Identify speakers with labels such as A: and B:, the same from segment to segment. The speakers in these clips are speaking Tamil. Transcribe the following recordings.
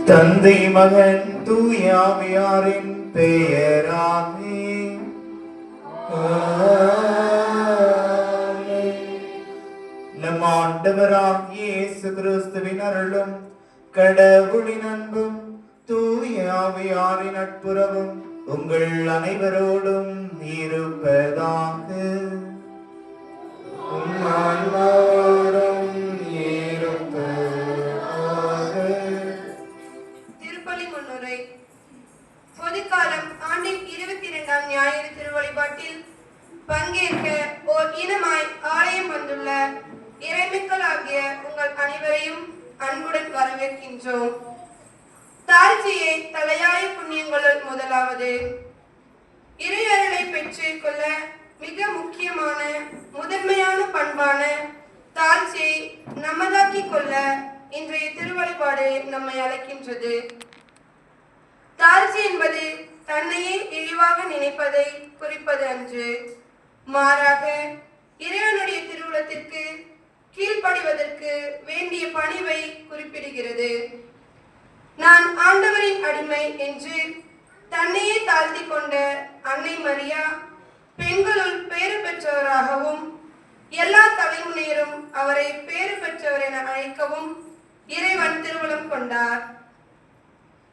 A: தந்தை மகன் தூய ஆவியாரின் பெயராலே நம் ஆண்டவராகிய இயேசு கிறிஸ்துவின் அருளும் கடவுளின் அன்பும் தூய ஆவியாரின் நட்புறவும் உங்கள் அனைவரோடும் இருப்பதாக.
B: திருப்பலி முன்னுரை. பொதுக்காலம் ஆண்டின் 22ஆம் ஞாயிறு திருவழிபாட்டில் பங்கேற்க ஓர் இனமாய் ஆலயம் வந்துள்ள இறைமக்களாகிய உங்கள் அனைவரையும் அன்புடன் வரவேற்கின்றோம். தாழ்ச்சியை தலையாய புண்ணியங்களுள் முதலாவது. இறையருளை பெற்றுக் கொள்ள மிக முக்கியமான முதன்மையான பண்பான தாழ்ச்சியை நமதாக்கிக் கொள்ள இன்றைய திருவழிபாடு நம்மை அழைக்கின்றது. தாழ்ச்சி என்பது தன்னையே இழிவாக நினைப்பதை குறிப்பது அன்று, மாறாக இறைவனுடைய திருவுளத்திற்கு கீழ்ப்படிவதற்கு வேண்டிய பணிவை குறிப்பிடுகிறது. நான் ஆண்டவரின் அடிமை என்று தன்னையே தாழ்த்தி கொண்ட அன்னை மரியா பெண்களுள் பேறு பெற்றவராகவும் எல்லா தலைமுறையினரும் அவரை பேறு பெற்றவர் என அழைக்கவும் இறைவன் திருவுளம் கொண்டார்.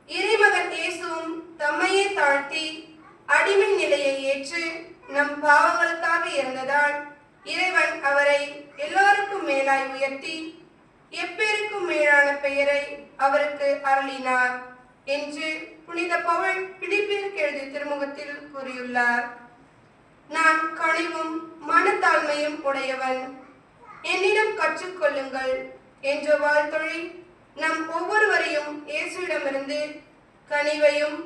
B: இறைமகன் இயேசுவும் தம்மையே தாழ்த்தி அடிமை நிலையை ஏற்று நம் பாவங்களுக்காக இருந்ததால் இறைவன் அவரை எல்லோருக்கும் மேலாய் உயர்த்தி எப்பேருக்கும் மேலான பெயரை அவருக்கு அருளினார் என்று புனித பவுல் பிலிப்பியருக்கு எழுதிய திருமுகத்தில் கூறியுள்ளார். நான் கனிவும் மனத்தாழ்மையும் உடையவன், என்னிடம் கற்றுக்கொள்ளுங்கள் என்ற வாழ்த்தொழி நம் ஒவ்வொருவரையும் இயேசுவிடமிருந்து கனிவையும்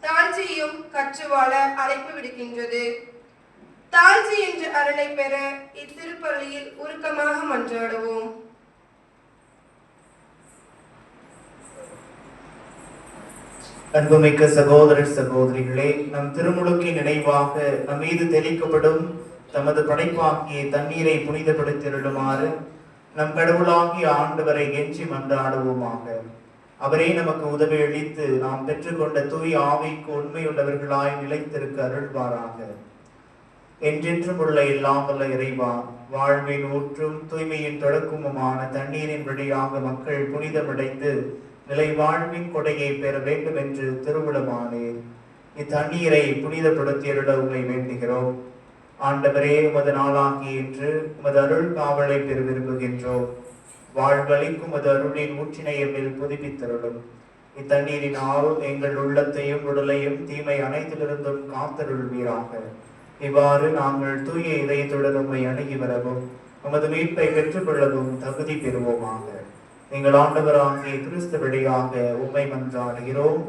B: தாழ்ச்சியையும் கற்று வாழ அழைப்பு விடுக்கின்றது. தாழ்ச்சி என்ற அருளை பெற இத்திருப்பலியில் உருக்கமாக மன்றாடுவோம்.
A: அன்புமிக்க சகோதரர் சகோதரிகளே, நம் திருமுழுக்கின் நினைவாக நம் மீது தெளிக்கப்படும் தமது படைப்பாகிய தண்ணீரை புனிதப்படுத்தியுள்ளுமாறு நம் கடவுளாகிய ஆண்டவரை கெஞ்சி மன்றாடுவோமாக. அவரே நமக்கு உதவி அளித்து நாம் பெற்றுக்கொண்ட தூய் ஆவிக்கு உண்மையுள்ளவர்களாய் நிலைத்திருக்க அருள்வாராக. என்றென்றும் உள்ள எல்லாம் வல்ல இறைவா, வாழ்வின் ஊற்றும் தூய்மையின் தொடக்கமுமான தண்ணீரின் வழியாக மக்கள் புனிதமடைந்து நிலை வாழ்வின் கொடையை பெற வேண்டும் என்று திருவுளமானேன். இத்தண்ணீரை புனிதப்படுத்தியருட உம்மை வேண்டுகிறோம். ஆண்டவரே, உமது நாளாகி இன்று உமது அருள் காவலை பெற விரும்புகின்றோம். வாழ்வழிக்கும் உமது அருளின் ஊற்றினை எம்மில் புதுப்பித்தருளும். இத்தண்ணீரினால் எங்கள் உள்ளத்தையும் உடலையும் தீமை அனைத்திலிருந்தும் காத்தருள்வீராக. இவ்வாறு நாங்கள் தூய இதயத்துடன் உம்மை அணுகி வரவும் உமது மீட்பை பெற்றுக் கொள்ளவும் தகுதி பெறுவோமாக. எங்கள் ஆண்டவராகிய கிறிஸ்து வழியாக உம்மை மன்றாடுகிறோம்.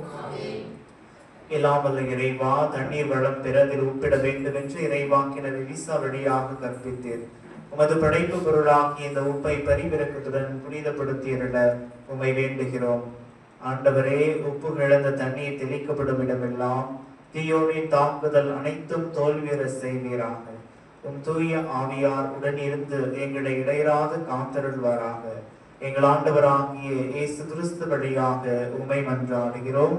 A: எல்லாம் வல்ல இறைவா, தண்ணீர் வளம் பெற அதில் உப்பிட வேண்டும் என்று இறைவாக்கினர் எலிசா வழியாக கற்பித்தீர். உமது படைப்பு பொருளாகி இந்த உப்பை பரிவிறக்கத்துடன் புனிதப்படுத்தியிருட உம்மை வேண்டுகிறோம். ஆண்டவரே, உப்பு கிழந்த தண்ணீர் தெளிக்கப்படும் இடமெல்லாம் தீயோனின் தாக்குதல் அனைத்தும் தோல்வியுற செய்வீராக. உம் தூய ஆவியார் உடன் இருந்து எங்களை இடையராது காத்தருள்வாராக. எங்கள் ஆண்டவராகிய இயேசு கிறிஸ்து வழியாக உம்மை மன்றாடுகிறோம்.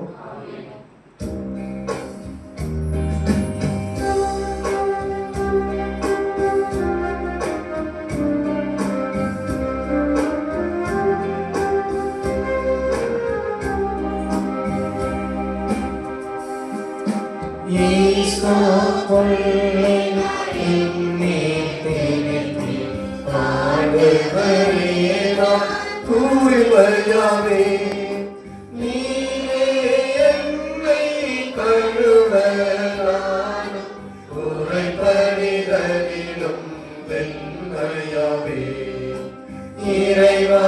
C: இறைவா,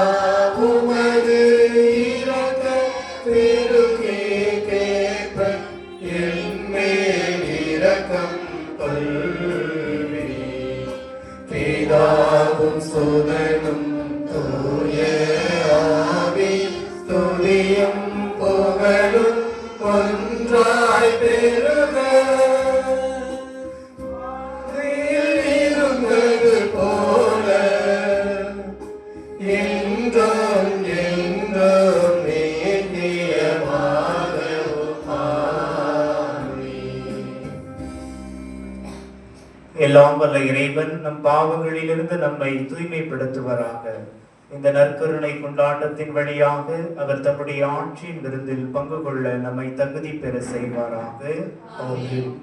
C: உமது இரக்க பெருகே கேட்ப என்மேல் இரக்கம் கொள்வீர். பிதாவும் சுதனும் தூய ஆவி துதியும் புகழும் ஒன்றாய் பெருக இருந்தது போல என்றும் என்றும் நித்தியமாக.
A: எல்லாம் வல்ல இறைவன் நம் பாவங்களிலிருந்து நம்மை தூய்மைப்படுத்துவாராக. இந்த நற்கருணை கொண்டாட்டத்தின் வழியாக அவர் தம்முடைய ஆட்சியின் விருந்தில் பங்கு கொள்ள நம்மை தகுதி பெற செய்வாராக. ஆமென்.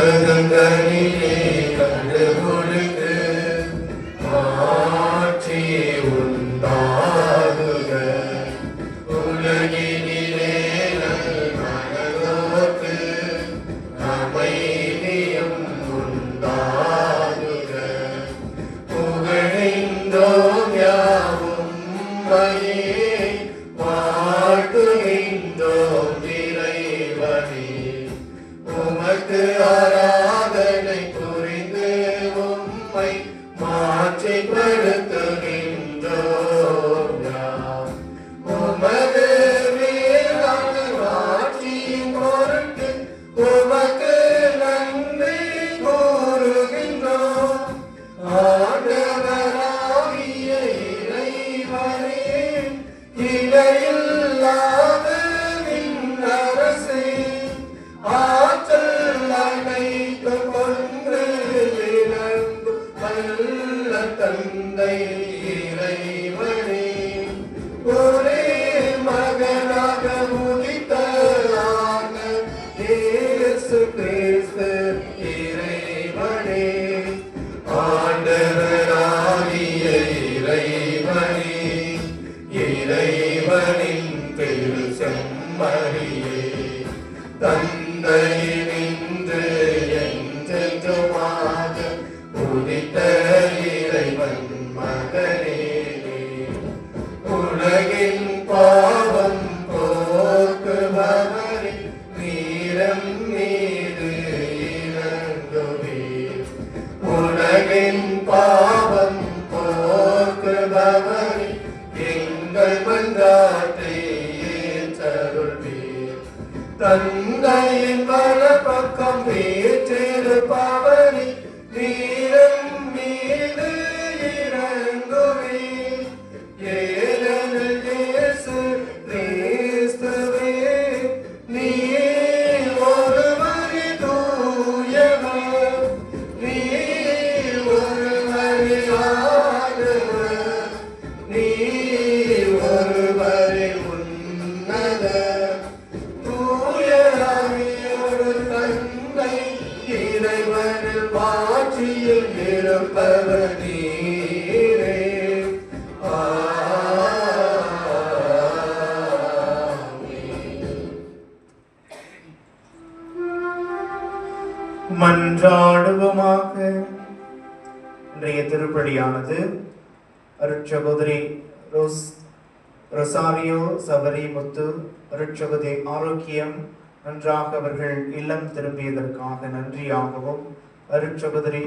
C: உன்னதங்களிலே கடவுளுக்கு ஆட்சி உண்டாகுக. உலகினிலே நல்மனதோர்க்கு அமைதியும் உண்டாகுக. புகழிந்தோம் யாவும் உம்மையே, வாழ்த்துகின்றோம் இறைவனே. உமக்கு ஆராதனை புரிந்து உம்மை மாற்றிப்படுத்துகின்றோம் யாம். உமது மேலான ஆட்சியின் பொருட்டு உமக்கு நன்றி கூறுகின்றோம். ஆண்டவராகிய இறைவனே, இடையில்லாத விண்ணரசே, ஆற்றல் அனைத்து கொண்டு விளங்கும் நல்ல தந்தை இறைவனே, ஒரே மகனாக உதித்தரான இயேசு கிறிஸ்து இறைவனே, ஆண்டவராகிய இறைவனே, இறைவனின் திரு செம்மறியே, தந்தையினின்று என்றென்றுமாக உதித்த இறைவன் மகனே,
A: திருப்பலியானது அருட்சகோதரி ரொசாரியோ சபரி முத்து அருட்சகோதரி ஆரோக்கியம் நன்றாக அவர்கள் இல்லம் திரும்பியதற்காக நன்றியாகவும், அருட்சகோதரி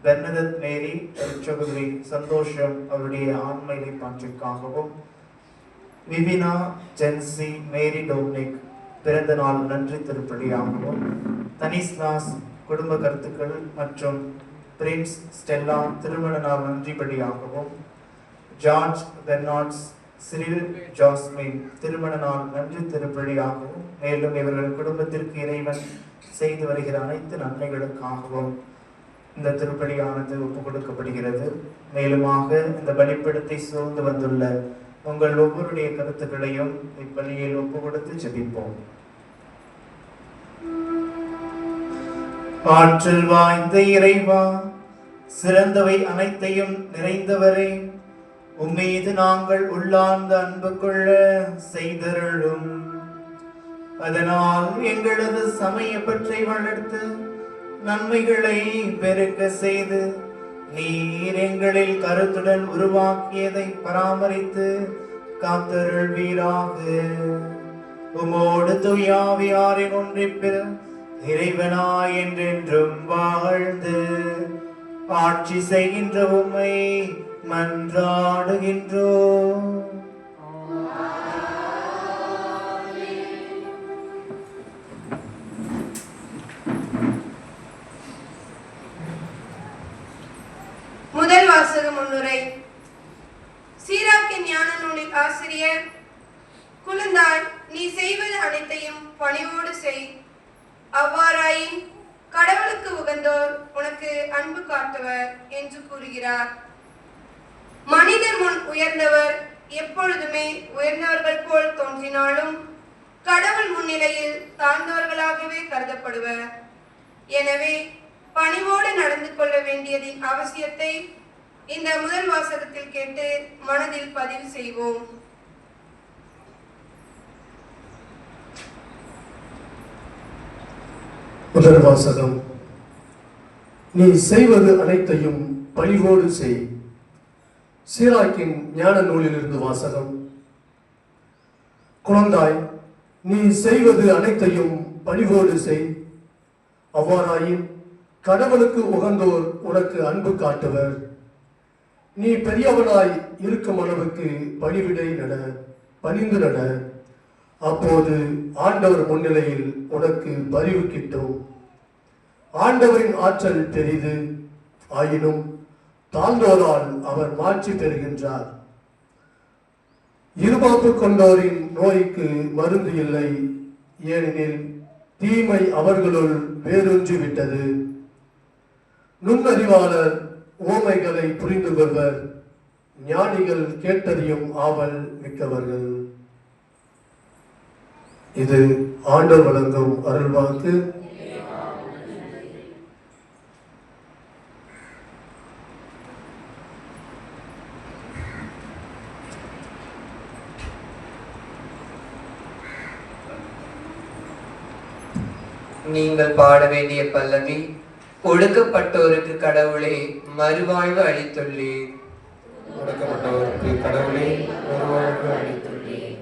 A: பெர்னதத் மேரி அருட்சகோதரி சந்தோஷம் அவருடைய ஆன்ம இலைப்பாற்றிற்காகவும், விபினா ஜென்சி மேரி டோம்னிக் பிறந்த நாள் நன்றி திருப்பலியாகவும், தனிஸ்லாஸ் குடும்ப கருத்துக்கள் மற்றும் பிரின்ஸ் ஸ்டெல்லா திருமண நாள் நன்றிபடியாகவும், ஜார்ஜ் பெர்னார்ட்ஸ் சிறில் ஜாஸ்மின் திருமண நாள் நன்றி திருப்பலியாகவும், மேலும் இவர்கள் குடும்பத்திற்கு இறைவன் செய்து வருகிற அனைத்து நன்மைகளுக்காகவும் இந்த திருப்பலியானது ஒப்புக் கொடுக்கப்படுகிறது. மேலுமாக இந்த பலிப்பீடத்தை சூழ்ந்து வந்துள்ள உங்கள் ஒவ்வொருடைய கருத்துக்களையும் இப்பலியில் ஒப்பு கொடுத்து ஜெபிப்போம். ஆற்றல் வாய்ந்த இறைவா, சிறந்தவை அனைத்தையும் நிறைந்தவரே, உம்மீது நாங்கள் உள்ளார்ந்த அன்பு கொள்ள செய்தருளும். அதனால் எங்களது சமய பற்றை வளர்த்து நன்மைகளை பெருக்க செய்து நீர் எங்களில் கருத்துடன் உருவாக்கியதை பராமரித்து காத்தருள்வீராக. உமோடு தூயாவியாரின் ஒன்றிப்பில் இறைவனாய் என்றென்றும் வாழ்ந்து ஆட்சி செய்கின்ற உம்மை மன்றாடுகின்றோம்.
B: முதல் வாசக முன்னுரை. சீராக்கின் ஞான நூலின் ஆசிரியர், குழந்தாய், நீ செய்வது அனைத்தையும் பணிவோடு செய். அவ்வாறாயின் கடவுளுக்கு உகந்தோர் உனக்கு அன்பு காட்டுவர் என்று கூறுகிறார். மனிதர் முன் உயர்ந்தவர் எப்பொழுதுமே உயர்ந்தவர்கள் போல் தோன்றினாலும் கடவுள் முன்னிலையில் தாழ்ந்தவர்களாகவே கருதப்படுவர். எனவே பணிவோடு நடந்து கொள்ள வேண்டியதின் அவசியத்தை இந்த முதல் வாசகத்தில் கேட்டு மனதில் பதிவு செய்வோம்.
D: முதல் வாசகம். நீ செய்வது அனைத்தையும் பணிவோடு செய். சீராக்கின் ஞான நூலிலிருந்து வாசகம். குழந்தாய், நீ செய்வது அனைத்தையும் பணிவோடு செய். அவ்வாறாயின் கடவுளுக்கு உகந்தோர் உனக்கு அன்பு காட்டுவர். நீ பெரியவனாய் இருக்கும் அளவுக்கு பணிவிடை பணிந்து நட. அப்போது ஆண்டவர் முன்னிலையில் உனக்கு பரிவு கிட்டும். ஆண்டவரின் ஆற்றல் பெரிது, ஆயினும் தாழ்ந்தோரால் அவர் மாட்சி பெறுகின்றார். இருமாப்பு கொண்டோரின் நோய்க்கு மருந்து இல்லை, ஏனெனில் தீமை அவர்களுள் வேரூன்றி விட்டது. நுண்ணறிவாளர் ஓமைகளை புரிந்து கொள்வர், ஞானிகள் கேட்டறியும் ஆவல் மிக்கவர்கள். இது ஆண்டவர் வழங்கும் அருள்வாக்கு.
E: நீங்கள் பாட வேண்டிய பல்லவி, ஒடுக்கப்பட்டோருக்கு கடவுளே மறுவாழ்வு அளித்துள்ளீர்.
C: ஒடுக்கப்பட்டோருக்கு கடவுளே மறுவாழ்வு அளித்துள்ளீர்.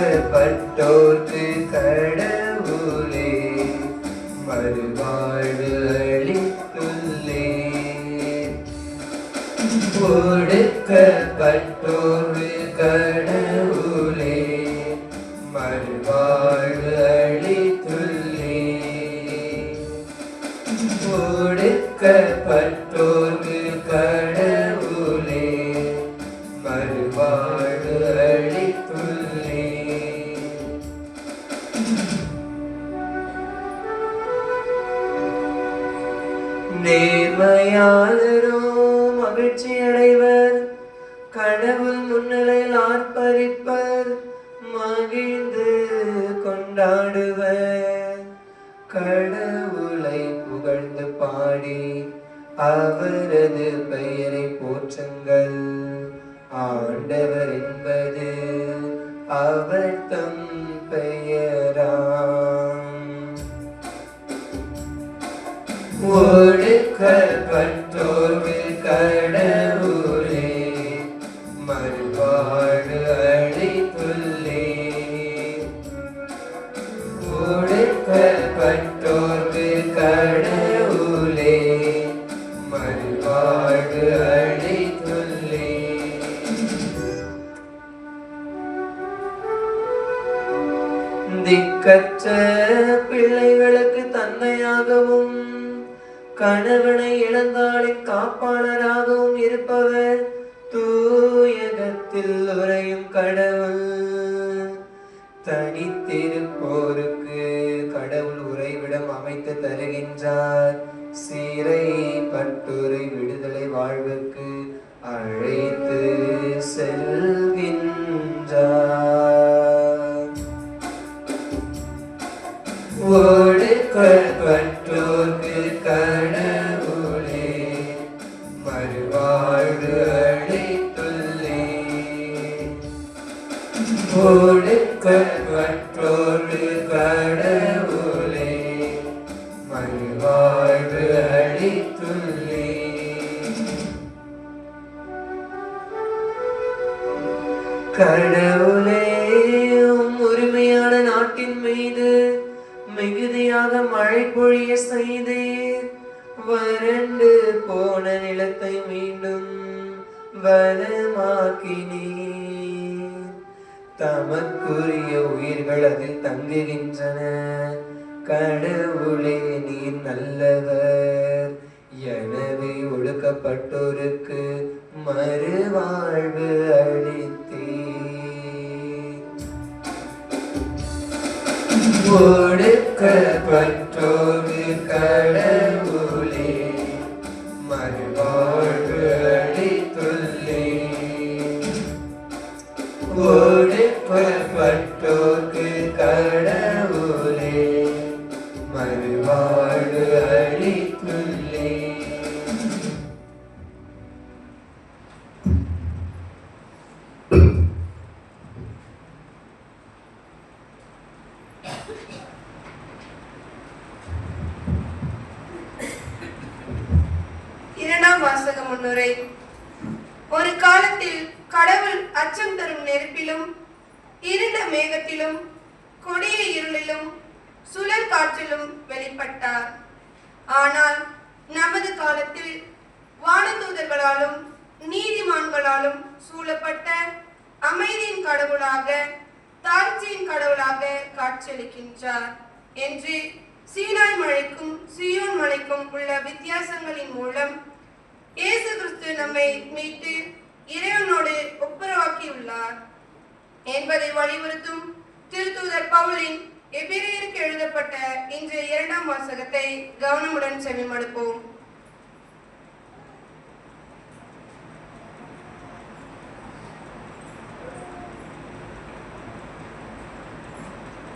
E: ஒடுக்கப்பட்டோர்க்கு கடவுளே மறுவாழ்வு அளித்துள்ளீர். ஒடுக்கப்பட்டோர்க்கு கடவுளே மறுவாழ்வு அளித்துள்ளீர். ஒடுக்கப்பட்டோர்க்கு கடவுளே மறுவாழ்வு அளித்துள்ளீர். நேர்மையாளரோ மகிழ்ச்சி அடைவர், கடவுள் முன்னிலையில் ஆர்ப்பரிப்பர், மகிழ்ந்து கொண்டாடுவர். கடவுளை புகழ்ந்து பாடி அவரது பெயரை போற்றுங்கள். ஆண்டவர் என்பது அவர் தம் பெயராம். ஒடுக்கப்பட்டோர்க்கு கடவுளே மறுவாழ்வு அளித்துள்ளே. ஒடுக்கப்பட்டோர்க்கு கடவுளே மறுவாழ்வு அளித்துள்ளே. திக்கற்ற பிள்ளைகளுக்கு தந்தையாகவும் கணவனை இழந்தாளின் காப்பாளராகவும் இருப்பவர் தூயகத்தில் உறையும் கடவுள். தனித்திருப்போருக்கு கடவுள் உறைவிடம் அமைத்து தருகின்றார். சிறை பட்டோரை விடுதலை வாழ்வுக்கு அழைத்து செல்கின்றார். ஒடுக்கப்பட்டோர்க்கு கடவுளே மறுவாழ்வு அளித்துள்ளே. ஒடுக்கப்பட்டோர்க்கு கடவுளே மறுவாழ்வு அளித்துள்ளே. கடவுளே உரிமையான நாட்டின் மீது மிகுதியாக மழை பொழிய செய்தீர். வறண்டு போன நிலத்தை மீண்டும் வளமாக்கினீர். தமக்குரிய உயிர்கள் அதில் தங்குகின்றன. கடவுளே நீர் நல்லவர். எனவே ஒடுக்கப்பட்டோருக்கு மறுவாழ்வு அளித்தீர். ஒடுக்கப்பட்டோர்க்கு கடவுளே மறுவாழ்வு அளித்துள்ளே. ஒடுக்கப்பட்டோர்க்கு கடவுளே மறுவாழ்வு அளித்துள்ளே.
B: இரண்டாம் வாசக முன்னுரை. ஒரு காலத்தில் கடவுள் அச்சம் தரும் நெருப்பிலும் இருண்ட மேகத்திலும் கொடிய இருளிலும் சுழல் காற்றிலும் வெளிப்பட்டார். ஆனால் நமது காலத்தில் வானதூதர்களாலும் நீதிமான்களாலும் சூழப்பட்ட அமைதியின் கடவுளாக தாழ்ச்சியின் கடவுளாக காட்சியளிக்கின்றார் என்று சீனாய் மலைக்கும் சியோன் மலைக்கும் உள்ள வித்தியாசங்களின் மூலம் இயேசு கிறிஸ்து நம்மை மீட்டு இறைவனோடு ஒப்புரவாக்கியுள்ளார் என்பதை வலியுறுத்தும் திருத்தூதர் பவுலின் எபிரேயருக்கு எழுதப்பட்ட இன்றைய இரண்டாம் வாசகத்தை கவனமுடன் செவிமடுப்போம்.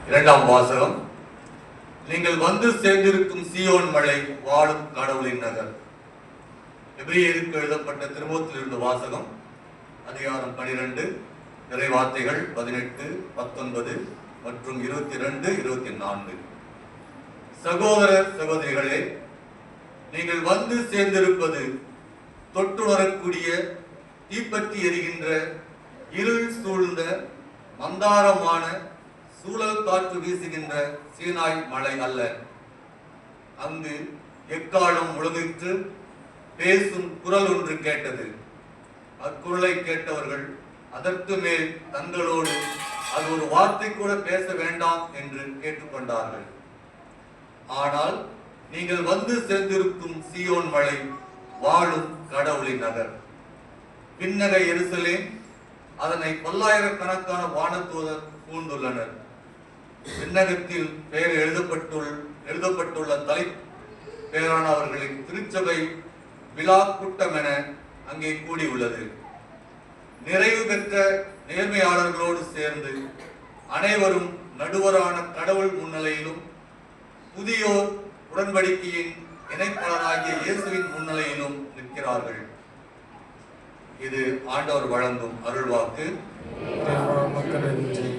F: இரண்டாம் வாசகம். நீங்கள் வந்து சேர்ந்திருக்கும் சீயோன் மலை வாழும் கடவுளின் நகர். எபிரேயருக்கு எழுதப்பட்ட திருமுகத்திலிருந்து வாசகம். அதிகாரம் 12, இறைவார்த்தைகள் 18, 19 மற்றும் 22, 24. சகோதர சகோதரிகளே, நீங்கள் வந்து சேர்ந்திருப்பது தொட்டுணரக்கூடிய தீப்பற்றி எரிகின்ற இருள் சூழ்ந்த மந்தாரமான சூழல் காற்று வீசுகின்ற சீனாய் மலை அல்ல. அங்கு எக்காலம் முழங்கிற்று. பேசும் குரல் ஒன்று கேட்டது. அக்குரலை கேட்டவர்கள் அதற்கு மேல் தங்களோடு அது ஒரு வார்த்தை கூட பேச வேண்டாம் என்று கேட்டுக்கொண்டார்கள். ஆனால் நீங்கள் வந்து சேர்ந்திருக்கும் சீயோன் மலை வாழும் கடவுளின் நகர். விண்ணக எருசலேம், அதனை பல்லாயிரக்கணக்கான வானதூதர் சூழ்ந்துள்ளனர். விண்ணகத்தில் பெயர் எழுதப்பட்டுள்ள தலை பேரானவர்களின் திருச்சபை விழா கூட்டம் என அங்கே கூடியுள்ளது. நிறைவு பெற்ற நேர்மையாளர்களோடு சேர்ந்து அனைவரும் நடுவரான கடவுள் முன்னிலையிலும் புதியோர் உடன்படிக்கையின் இணைப்பாளராகிய இயேசுவின் முன்னிலையிலும் நிற்கிறார்கள். இது ஆண்டவர் வழங்கும் அருள்வாக்கு.
C: மக்கள் நன்றி.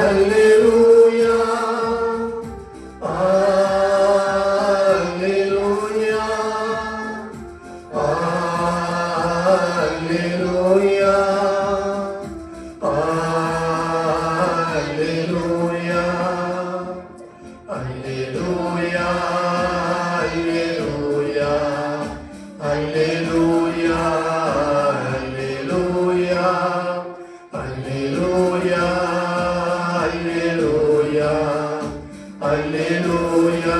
D: Alleluia, Alleluia, Alleluia, Alleluia, Alleluia, Alleluia, Alleluia, Alleluia, Alleluia, Alleluia,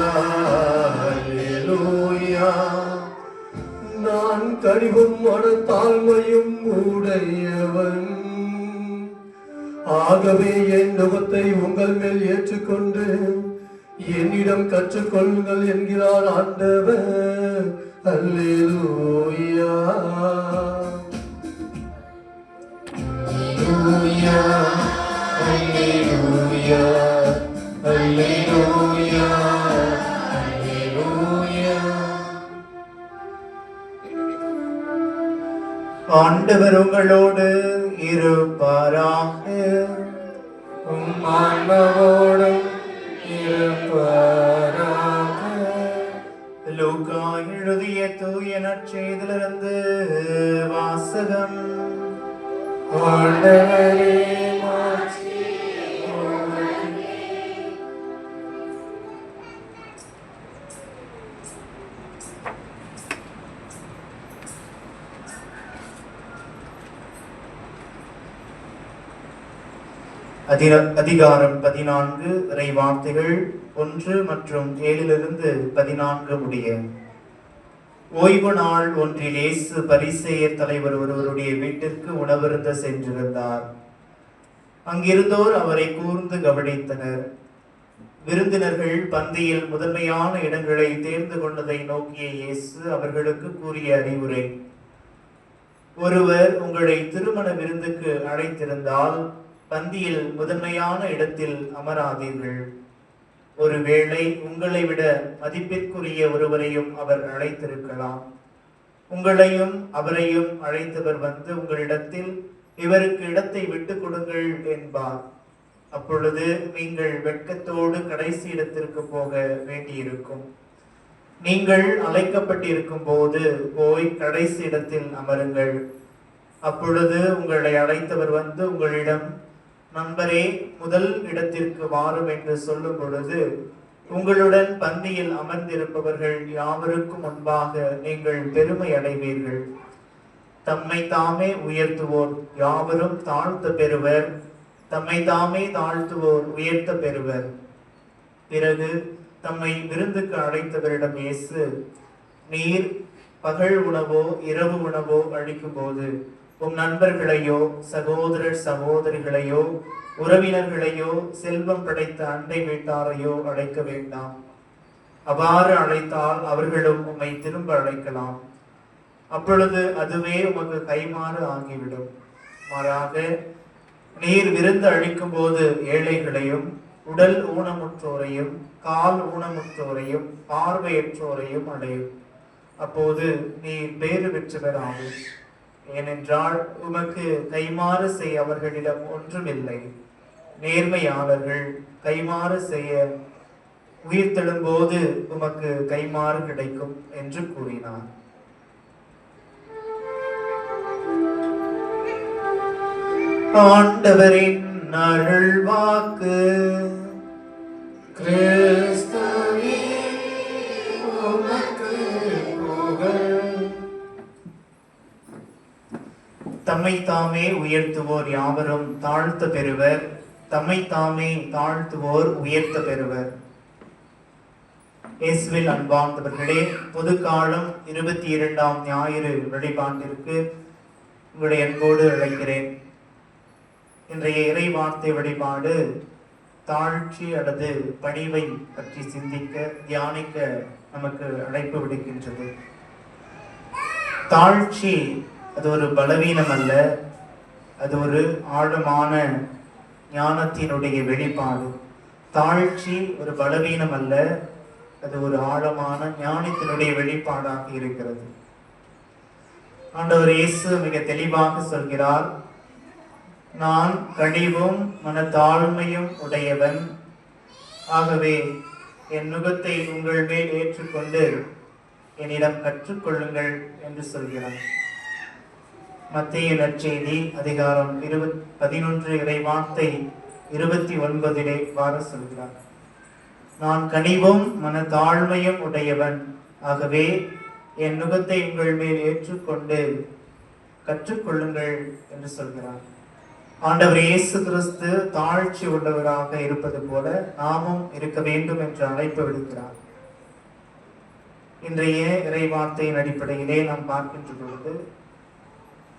D: Alleluia. நான் கனிவும் மனத்தாழ்மையும் உடையவன், ஆகவே என் நுகத்தை உங்கள் மேல் ஏற்றுக்கொண்டு என்னிடம் கற்றுக்கொள்ளுங்கள் என்கிறார் ஆண்டவர். அல்லேலூயா, அல்லேலூயா, அல்லேலூயா, அல்லேலூயா, அல்லேலூயா.
A: ஆண்டவர் உங்களோடு இருப்பாராக.
C: உம் ஆன்மாவோடும் இருப்பாராக.
A: லூக்கா எழுதிய தூய நற்செய்தியிலிருந்து வாசகம்.
C: ஆண்டவரே மாட்சி உமக்கே.
A: அதிகாரம் 14 இறை வார்த்தைகள் 1 மற்றும் 7 14 முடிய. ஓய்வு நாள் ஒன்றில் இயேசு பரிசேயர் தலைவர் ஒருவருடைய வீட்டிற்கு உணவருந்த சென்றிருந்தார். அங்கிருந்தோர் அவரை கூர்ந்து கவனித்தனர். விருந்தினர்கள் பந்தியில் முதன்மையான இடங்களை தேர்ந்து கொண்டதை நோக்கிய இயேசு அவர்களுக்கு கூறிய அறிவுரை: ஒருவர் உங்களை திருமண விருந்துக்கு அழைத்திருந்தால் பந்தியில் முதன்மையான இடத்தில் அமராதீர்கள். ஒருவேளை உங்களை விட மதிப்பிற்குரிய ஒருவரையும் அவர் அழைத்திருக்கலாம். உங்களையும் அவரையும் அழைத்தவர் வந்து உங்களிடத்தில் இவருக்கு இடத்தை விட்டுக் கொடுங்கள் என்பார். அப்பொழுது நீங்கள் வெட்கத்தோடு கடைசி இடத்திற்கு போக வேண்டியிருக்கும். நீங்கள் அழைக்கப்பட்டிருக்கும் போது போய் கடைசி இடத்தில் அமருங்கள். அப்பொழுது உங்களை அழைத்தவர் வந்து உங்களிடம், நண்பரே, முதல் இடத்திற்கு வாரும் என்று சொல்லும் பொழுது உங்களுடன் பந்தியில் அமர்ந்திருப்பவர்கள் யாவருக்கும் முன்பாக நீங்கள் பெருமை அடைவீர்கள். தம்மை தாமே உயர்த்துவோர் யாவரும் தாழ்த்த பெறுவர், தம்மை தாமே தாழ்த்துவோர் உயர்த்த பெறுவர். பிறகு தம்மை விருந்துக்கு அழைத்தவரிடம் இயேசு, நீர் பகல் உணவோ இரவு உணவோ அளிக்கும் போது உம் நண்பர்களையோ சகோதரர் சகோதரிகளையோ உறவினர்களையோ செல்வம் படைத்த அண்டை வீட்டாரையோ அழைக்க வேண்டாம். அவ்வாறு அழைத்தால் அவர்களும் உம்மை திரும்ப அழைக்கலாம். அப்பொழுது அதுவே உமக்கு கைமாறு ஆகிவிடும். மாறாக நீர் விருந்து அளிக்கும் போது ஏழைகளையும் உடல் ஊனமுற்றோரையும் கால் ஊனமுற்றோரையும் பார்வையற்றோரையும் அடையும். அப்போது நீர் பேறு பெற்றவர் ஆகும். ஏனென்றால் உமக்கு கைமாறு செய்ய அவர்களிடம் ஒன்றுமில்லை. நேர்மையாளர்கள் கைமாறு செய்ய உயிர்த்தெழும்போது உமக்கு கைமாறு கிடைக்கும் என்று கூறினார். ஆண்டவரின் அருள்வாக்கு.
C: கிறிஸ்துவே உமக்கு புகழ்.
A: தம்மை தாமே உயர்த்துவோர் யாவரும் தாழ்த்த பெறுவர், தம்மை தாமே தாழ்த்துவோர் உயர்த்த பெறுவர். இயேசுவில் அன்பார்ந்தவர்களே, பொதுக்காலம் 22ஆம் ஞாயிறு வழிபாட்டிற்கு உங்களுடைய அன்போடு அழைக்கிறேன். இன்றைய இறை வார்த்தை வழிபாடு தாழ்ச்சி அல்லது பணிவை பற்றி சிந்திக்க தியானிக்க நமக்கு அழைப்பு விடுக்கின்றது. தாழ்ச்சி அது ஒரு பலவீனம் அல்ல, அது ஒரு ஆழமான ஞானத்தினுடைய வெளிப்பாடு. தாழ்ச்சி ஒரு பலவீனம் அல்ல, அது ஒரு ஆழமான ஞானத்தினுடைய வெளிப்பாடாக இருக்கிறது. ஆண்டவர் இயேசு மிக தெளிவாக சொல்கிறார், நான் கனிவும் மனத்தாழ்மையும் உடையவன், ஆகவே என் நுகத்தை உங்கள் மேல் ஏற்றுக்கொண்டு என்னிடம் கற்றுக்கொள்ளுங்கள் என்று சொல்கிறார். மத்தேயு நற்செய்தி அதிகாரம் 11 இறை வார்த்தை 29 வார சொல்கிறார், நான் கனிவும் மனத்தாழ்மையும் உடையவன், ஆகவே என் நுகத்தை உங்கள் மேல் ஏற்றுக்கொண்டு கற்றுக்கொள்ளுங்கள் என்று சொல்கிறார். ஆண்டவர் இயேசு கிறிஸ்து தாழ்ச்சி உள்ளவராக இருப்பது போல நாமும் இருக்க வேண்டும் என்று அழைப்பு விடுக்கிறார். இன்றைய இறை வார்த்தையின் அடிப்படையிலே நாம் பார்க்கின்ற பொழுது,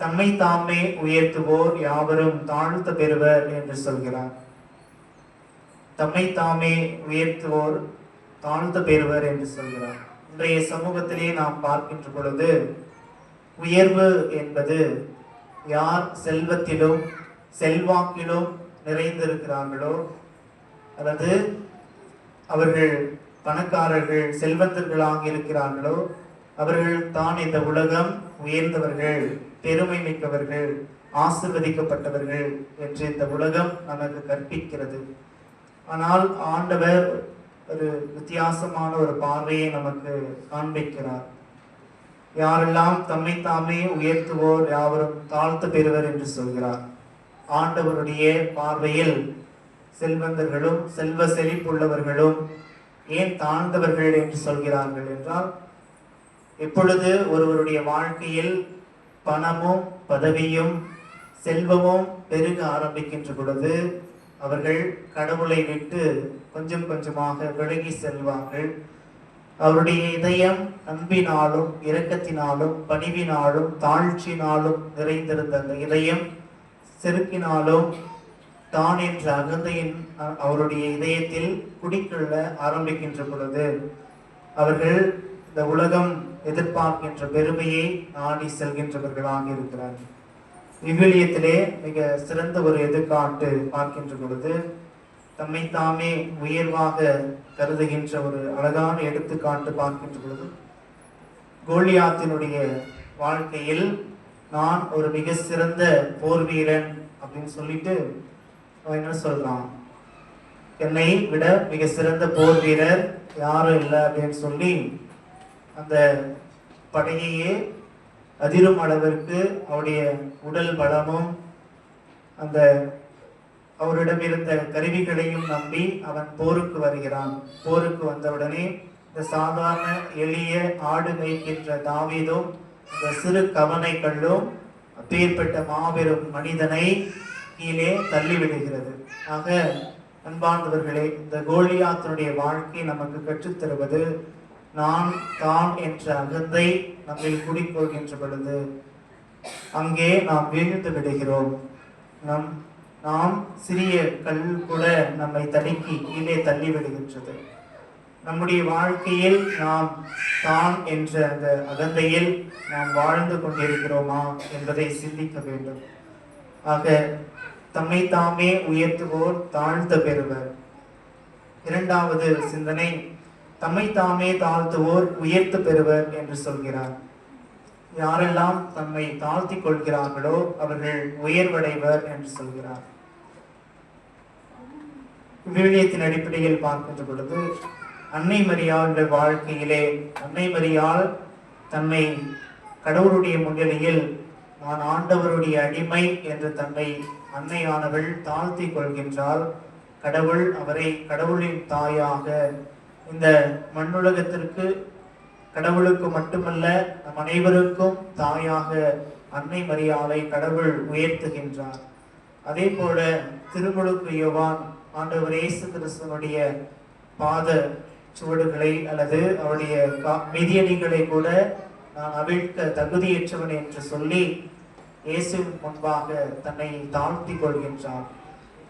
A: தம்மை தாமே உயர்த்துவோர் யாவரும் தாழ்த்த பெறுவர் என்று சொல்கிறார். தம்மை தாமே உயர்த்துவோர் தாழ்த்த பெறுவர் என்று சொல்கிறார். இன்றைய சமூகத்திலே நாம் பார்க்கின்ற பொழுது, உயர்வு என்பது யார் செல்வத்திலும் செல்வாக்கிலும் நிறைந்திருக்கிறார்களோ, அல்லது அவர்கள் பணக்காரர்கள் செல்வந்தர்களாக இருக்கிறார்களோ, அவர்கள் தான் இந்த உலகம் உயர்ந்தவர்கள், பெருமை மிக்கவர்கள், ஆசிர்வதிக்கப்பட்டவர்கள் என்று இந்த உலகம் நமக்கு கற்பிக்கிறது. ஆனால் ஆண்டவர் ஒரு வித்தியாசமான ஒரு பார்வையை நமக்கு காண்பிக்கிறார். யாரெல்லாம் தம்மை தாமே உயர்த்துவோர் யாவரும் தாழ்த்த பெறுவர் என்று சொல்கிறார். ஆண்டவருடைய பார்வையில் செல்வந்தர்களும் செல்வ செழிப்புள்ளவர்களும் ஏன் தாழ்ந்தவர்கள் என்று சொல்கிறார்கள் என்றால், எப்பொழுது ஒருவருடைய வாழ்க்கையில் பணமும் பதவியும் செல்வமும் பெருக ஆரம்பிக்கின்ற பொழுது அவர்கள் கடவுளை விட்டு கொஞ்சம் கொஞ்சமாக விலகி செல்வார்கள். அவருடைய இதயம் அன்பினாலும் இரக்கத்தினாலும் பணிவினாலும் தாழ்ச்சினாலும் நிறைந்திருந்த அந்த இதயம் செருக்கினாலும் தான் என்ற அகந்தையின் அவருடைய இதயத்தில் குடிக்கொள்ள ஆரம்பிக்கின்ற பொழுது அவர்கள் இந்த உலகம் எதிர்பார்க்கின்ற பெருமையை நாடி செல்கின்றவர்களாக இருக்கிறார்கள். விவிலியத்திலே மிக சிறந்த ஒரு எதிர்காட்டு பார்க்கின்ற பொழுது, தம்மை தாமே உயர்வாக கருதுகின்ற ஒரு அழகான எடுத்துக்காட்டு பார்க்கின்ற பொழுது, கோலியாத்தினுடைய வாழ்க்கையில் நான் ஒரு மிக சிறந்த போர் வீரன் அப்படின்னு சொல்லிட்டு அவன் என்ன சொல்றான், என்னை விட மிக சிறந்த போர் வீரர் யாரும் இல்லை அப்படின்னு சொல்லி அந்த படையையே அதிரும் அளவிற்கு அவருடைய உடல் பலமும் அந்த அவரிடம் இருந்த கருவிகளையும் நம்பி அவன் போருக்கு வருகிறான். போருக்கு வந்தவுடனே இந்த சாதாரண எளிய ஆடு மேய்க்கின்ற தாவீதும் இந்த சிறு கவனை கல்லும் அப்பேற்பட்ட மாபெரும் மனிதனை கீழே தள்ளிவிடுகிறது. ஆக அன்பார்ந்தவர்களே, இந்த கோலியாத்தினுடைய வாழ்க்கை நமக்கு கற்றுத்தருவது, நான் தான் என்ற அகந்தை நம்மில் குடிக்கொள்கின்ற பொழுது அங்கே நாம் வீழ்ந்து விடுகிறோம். நாம் சிறிய கல் கூட நம்மை தடுக்கி கீழே தள்ளி விடுகின்றது. நம்முடைய வாழ்க்கையில் நாம் தான் என்ற அந்த அகந்தையில் நாம் வாழ்ந்து கொண்டிருக்கிறோமா என்பதை சிந்திக்க வேண்டும். ஆக தம்மை தாமே உயர்த்துவோர் தாழ்த்த பெறுவர். இரண்டாவது சிந்தனை, தம்மை தாமே தாழ்த்துவோர் உயர்த்த பெறுவர் என்று சொல்கிறார். யாரெல்லாம் தம்மை தாழ்த்தி கொள்கிறார்களோ அவர்கள் உயர்வடைவர் என்று சொல்கிறார். விவிலியத்தின் அடிப்படையில் பார்க்கின்ற பொழுது, அன்னை மரியாள் வாழ்க்கையிலே அன்னை மரியாள் தன்னை கடவுளுடைய முன்னிலையில் நான் ஆண்டவருடைய அடிமை என்று தன்னை அன்னையானவள் தாழ்த்தி கொள்கின்றாள். கடவுள் அவரை கடவுளின் தாயாக இந்த மண்ணுலகத்திற்கு கடவுளுக்கு மட்டுமல்ல நம் அனைவருக்கும் தாயாக அன்னை மரியாளை கடவுள் உயர்த்துகின்றார். அதே போல திருமுழுக்கு யோவான் ஆண்டவர் இயேசு கிறிஸ்துவனுடைய பாத சுவடுகளை அல்லது அவருடைய மிதியடிகளை கூட நான் அவிழ்க்க தகுதியற்றவன் என்று சொல்லி இயேசுவின் முன்பாக தன்னை தாழ்த்தி கொள்கின்றார்.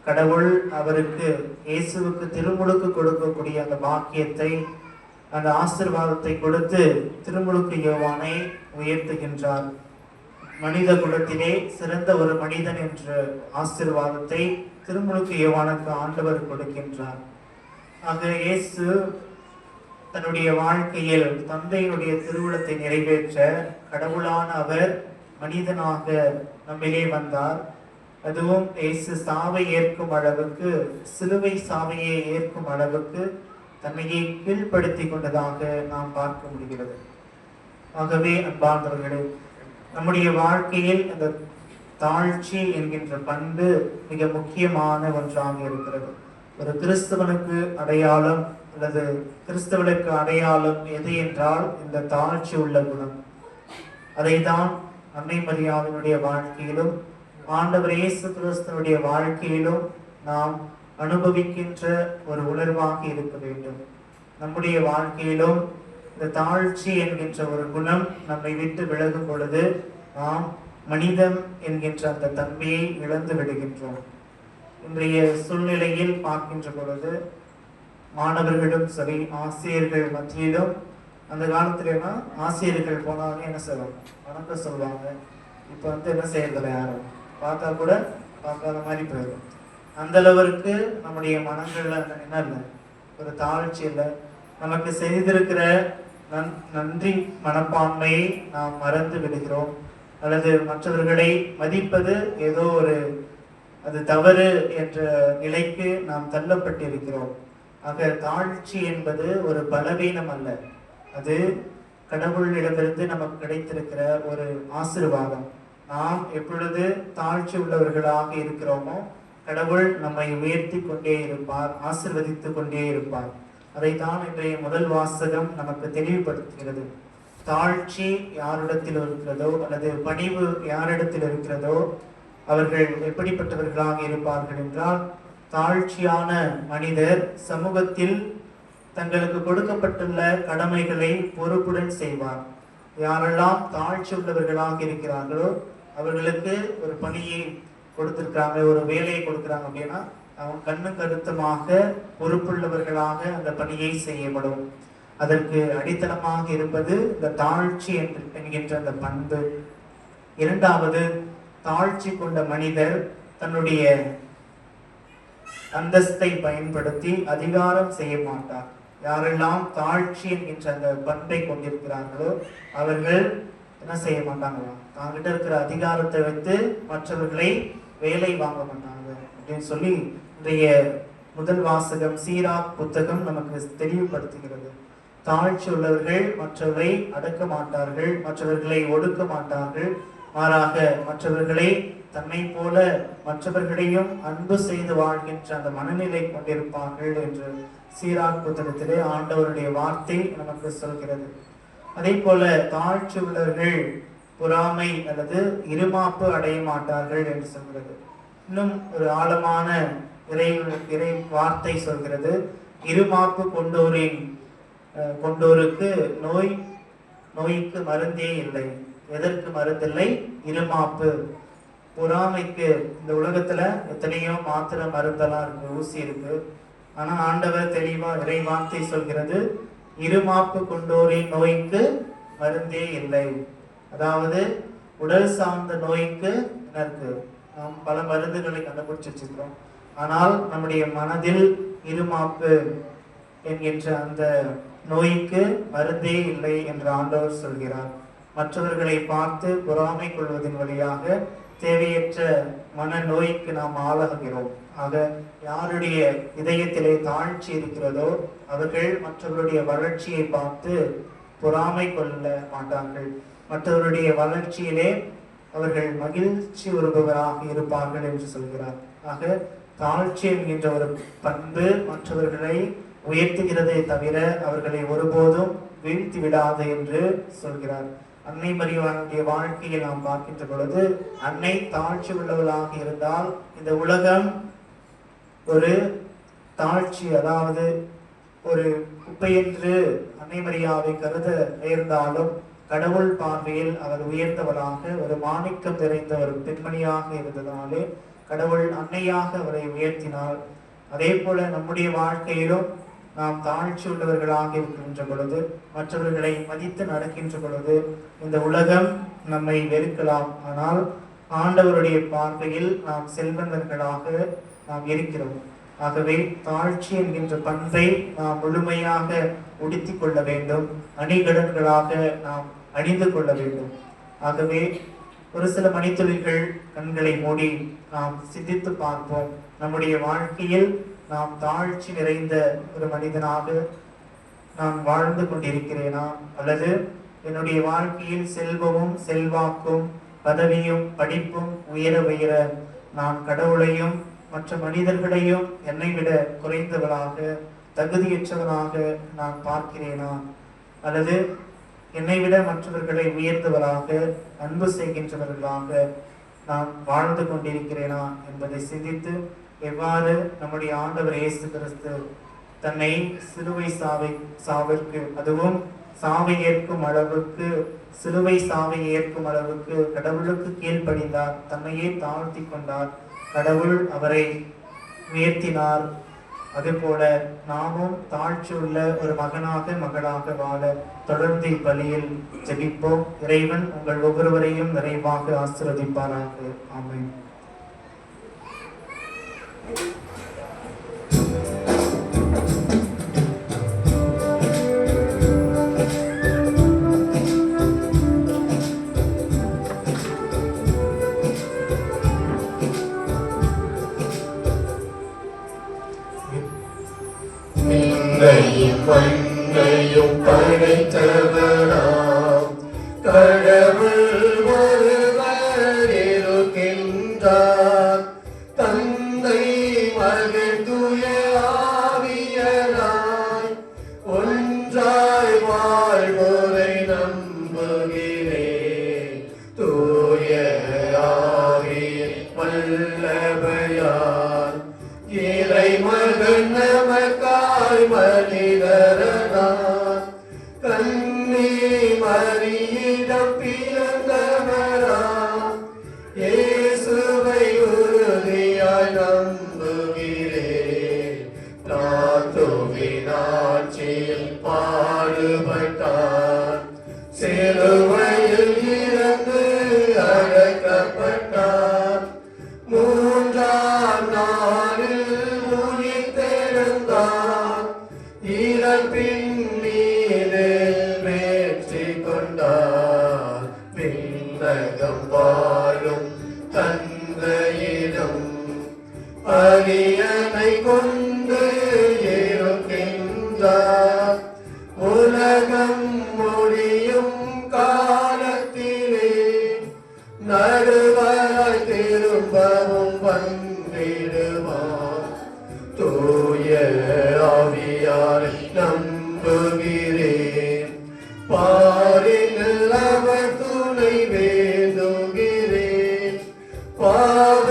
A: கடவுள் அவருக்கு இயேசுவுக்கு திருமுழுக்கு கொடுக்கக்கூடிய அந்த பாக்கியத்தை, அந்த ஆசீர்வாதத்தை கொடுத்து திருமுழுக்கு யோவானை உயர்த்துகின்றார். மனித குலத்திலே சிறந்த ஒரு மனிதன் என்ற ஆசீர்வாதத்தை திருமுழுக்கு யோவானுக்கு ஆண்டவர் கொடுக்கின்றார். ஆக இயேசு தன்னுடைய வாழ்க்கையில் தந்தையினுடைய திருவுளத்தை நிறைவேற்ற கடவுளான அவர் மனிதனாக நம்மிலே வந்தார். அதுவும் இயேசு சாவை ஏற்கும் அளவுக்கு, சிலுவை சாவையை ஏற்கும் அளவுக்கு தன்னையே கீழ்ப்படுத்தி கொண்டதாக நாம் பார்க்க முடிகிறது. ஆகவே அன்பார்ந்தவர்களே, நம்முடைய வாழ்க்கையில் இந்த தாழ்ச்சி என்கின்ற பண்பு மிக முக்கியமான ஒன்றாக இருக்கிறது. ஒரு கிறிஸ்தவனுக்கு அடையாளம் அல்லது கிறிஸ்தவனுக்கு அடையாளம் எது என்றால் இந்த தாழ்ச்சி உள்ள குணம். அதைதான் அன்னை மரியாவினுடைய வாழ்க்கையிலும் ஆண்டவர் இயேசு கிறிஸ்துவனுடைய வாழ்க்கையிலும் நாம் அனுபவிக்கின்ற ஒரு உணர்வாக இருக்க வேண்டும். நம்முடைய வாழ்க்கையிலும் இந்த தாழ்ச்சி என்கின்ற ஒரு குணம் நம்மை விட்டு விலகும் பொழுது நாம் மனிதம் என்கின்ற அந்த தன்மையை இழந்து விடுகின்றோம். இன்றைய சூழ்நிலையில் பார்க்கின்ற பொழுது மாணவர்களும் சரி, ஆசிரியர்கள் மத்தியிலும், அந்த காலத்துல ஆசிரியர்கள் போனாங்க என்ன செய்வாங்க, வணக்கம் சொல்லுவாங்க. இப்போ என்ன செய்யறதில்ல, யாரும் பார்த்தா கூட பார்க்காத மாதிரி போயிடும். அந்த அளவிற்கு நம்முடைய மனங்கள்ல என்ன இல்லை, ஒரு தாழ்ச்சி இல்லை. நமக்கு செய்திருக்கிற நன்றி மனப்பான்மையை நாம் மறந்து விடுகிறோம். அல்லது மற்றவர்களை மதிப்பது ஏதோ ஒரு அது தவறு என்ற நிலைக்கு நாம் தள்ளப்பட்டிருக்கிறோம். ஆக தாழ்ச்சி என்பது ஒரு பலவீனம் அல்ல, அது கடவுளிடமிருந்து நமக்கு கிடைத்திருக்கிற ஒரு ஆசீர்வாதம். நாம் எப்பொழுது தாழ்ச்சி உள்ளவர்களாக இருக்கிறோமோ கடவுள் நம்மை உயர்த்தி கொண்டே இருப்பார், ஆசீர்வதித்து கொண்டே இருப்பார். அதைத்தான் இன்றைய முதல் வாசகம் நமக்கு தெளிவுபடுத்துகிறது. தாழ்ச்சி யாரிடத்தில் இருக்கிறதோ அல்லது பணிவு யாரிடத்தில் இருக்கிறதோ அவர்கள் எப்படிப்பட்டவர்களாக இருப்பார்கள் என்றால், தாழ்ச்சியான மனிதர் சமூகத்தில் தங்களுக்கு கொடுக்கப்பட்டுள்ள கடமைகளை பொறுப்புடன் செய்வார். யாரெல்லாம் தாழ்ச்சி உள்ளவர்களாக இருக்கிறார்களோ அவர்களுக்கு ஒரு பணியை கொடுத்திருக்காங்க, ஒரு வேலையை கொடுக்குறாங்க அப்படின்னா அவங்க கண்ணு கருத்துமாக பொறுப்புள்ளவர்களாக அந்த பணியை செய்யப்படும். அதற்கு அடித்தளமாக இருப்பது இந்த தாழ்ச்சி என்கின்ற அந்த பண்பு. இரண்டாவது, தாழ்ச்சி கொண்ட மனிதர் தன்னுடைய அந்தஸ்தை பயன்படுத்தி அதிகாரம் செய்ய மாட்டார். யாரெல்லாம் தாழ்ச்சி என்கின்ற அந்த பண்பை கொண்டிருக்கிறார்களோ அவர்கள் என்ன செய்ய மாட்டாங்களா, தாங்கிட்ட இருக்கிற அதிகாரத்தை வைத்து மற்றவர்களை வேலை வாங்க மாட்டாங்க அப்படின்னு சொல்லி இன்றைய முதல் வாசகம் சீராக் புத்தகம் நமக்கு தெளிவுபடுத்துகிறது. தாழ்ச்சி உள்ளவர்கள் மற்றவர்களை அடக்க மாட்டார்கள், மற்றவர்களை ஒடுக்க மாட்டார்கள், மாறாக மற்றவர்களை தன்னை போல மற்றவர்களையும் அன்பு செய்து வாழ்கின்ற அந்த மனநிலை கொண்டிருப்பார்கள் என்று சீராக் புத்தகத்திலே ஆண்டவருடைய வார்த்தை நமக்கு சொல்கிறது. அதே போல தாழ்ச்சி உள்ளவர்கள் பொறாமை அல்லது இருமாப்பு அடைய மாட்டார்கள் என்று சொல்கிறது. இன்னும் ஒரு ஆழமான இறை வார்த்தை சொல்கிறது, இருமாப்பு கொண்டோருக்கு நோய்க்கு மருந்தே இல்லை. எதற்கு மருந்தில்லை? இருமாப்பு. பொறாமைக்கு இந்த உலகத்துல எத்தனையோ மாத்திரை மருந்தெல்லாம் இருக்கு, ஊசி இருக்கு. ஆனா ஆண்டவர் தெளிவா இறை வார்த்தை சொல்கிறது, இருமாப்பு கொண்டோரின் நோய்க்கு மருந்தே இல்லை. அதாவது உடல் சார்ந்த நோய்க்கு என்ன இருக்கு, நாம் பல மருந்துகளை கண்டுபிடிச்சு வச்சிருக்கிறோம். ஆனால் நம்முடைய மனதில் இருமாப்பு என்கின்ற அந்த நோய்க்கு மருந்தே இல்லை என்று ஆண்டவர் சொல்கிறார். மற்றவர்களை பார்த்து பொறாமை கொள்வதன் வழியாக தேவையற்ற மன நோய்க்கு நாம் ஆளாகிறோம். ஆக யாருடைய இதயத்திலே தாழ்ச்சி இருக்கிறதோ அவர்கள் மற்றவருடைய வளர்ச்சியை பார்த்து பொறாமை கொள்ள மாட்டார்கள். மற்றவருடைய வளர்ச்சியிலே அவர்கள் மகிழ்ச்சி உறுபவராக இருப்பார்கள் என்று சொல்கிறார். ஆக தாழ்ச்சி என்கின்ற ஒரு பண்பு மற்றவர்களை உயர்த்துகிறதே தவிர அவர்களை ஒருபோதும் வீழ்த்தி விடாது என்று சொல்கிறார். அன்னை மரியாளுடைய வாழ்க்கையை நாம் பார்க்கின்ற பொழுது அன்னை தாழ்ச்சி உள்ளவளாக இருந்தால் இந்த உலகம் ஒரு தாழ்ச்சி, அதாவது ஒரு குப்பை என்று அன்னை மரியாவை கருத நேர்ந்தாலும் கடவுள் பார்வையில் அவர் உயர்ந்தவராக ஒரு மாணிக்கம் நிறைந்த ஒரு பெண்மணியாக இருந்ததனாலே கடவுள் அன்னையாக அவரை உயர்த்தினார். அதே போல நம்முடைய வாழ்க்கையிலும் நாம் தாழ்ச்சி உள்ளவர்களாக இருக்கின்ற பொழுது, மற்றவர்களை மதித்து நடக்கின்ற பொழுது இந்த உலகம் நம்மை வெறுக்கலாம். ஆனால் ஆண்டவருடைய பார்வையில் நாம் செல்வந்தர்களாக நாம் இருக்கிறோம். ஆகவே தாழ்ச்சி என்கின்ற பண்பை நாம் முழுமையாக உடுத்தி கொள்ள வேண்டும், அணிகலன்களாக நாம் அணிந்து கொள்ள வேண்டும். ஆகவே ஒரு சில மணித்துளிகள் கண்களை மூடி நாம் சிந்தித்து பார்ப்போம். நம்முடைய வாழ்க்கையில் நாம் தாழ்ச்சி நிறைந்த ஒரு மனிதனாக நான் வாழ்ந்து கொண்டிருக்கிறேனா, அல்லது என்னுடைய வாழ்க்கையில் செல்வமும் செல்வாக்கும் பதவியும் படிப்பும் உயர உயர நான் கடவுளையும் மற்ற மனிதர்களையும் என்னை விட குறைந்தவளாக தகுதியற்றவனாக நான் பார்க்கிறேனா, அல்லது என்னை விட மற்றவர்களை உயர்ந்தவராக அன்பு செய்கின்றவர்களாக நான் வாழ்ந்து கொண்டிருக்கிறேனா என்பதை சிந்தித்து எவ்வாறு நம்முடைய ஆண்டவர் இயேசு கிறிஸ்து தன்னை சிலுவை சாவிற்கு அதுவும் சாவை ஏற்கும் அளவுக்கு சிலுவை சாவை ஏற்கும் அளவுக்கு கடவுளுக்கு கீழ்ப்படிந்தார், தன்னையே தாழ்த்தி கொண்டார், கடவுள் அவரை உயர்த்தினார். அதுபோல நாமும் தாழ்ச்சி உள்ள ஒரு மகனாக மகளாக வாழ தொடர்ந்து இப்பலியில் ஜெபிப்போம். இறைவன் உங்கள் ஒவ்வொருவரையும் நிறைவாக ஆசீர்வதிப்பாராக. ஆமென்.
D: விண்ணையும் மண்ணையும் படைத்தவராம் கடவுள் ஒருவர் இருக்கின்றார். தந்தை மகன் தூய ஆவியராய் ஒன்றாய் வாழ்வோரை நம்புகிறேன். தூய ஆவியின் வல்லமையால் இறை மகன் நமக்காய் மனிதரானார். கன்னி மரியிடம் பிறந்தவராம் இயேசுவை உறுதியாய் நம்புகிறேன். நாத்துவின் ஆட்சியில் பாடுபட்டார், சிலுவையில் இறந்து அடக்கப்பட்டார். மூன்றாம் நாளில் உயிர்த்தெழுந்தார், இறப்பின் மீது வெற்றி கொண்டார். விண்ணகம் வாழும் தந்தையிடம் அரியணை கொண்டு இருக்கின்றார். உலகம் முடியும் காலத்திலே நடுவராய் திரும்பவும் வந்திடுவார். தூய ஆவியாரை நம்புகிறேன், பாரில் அவர் துணை வேண்டுகிறேன். பாவ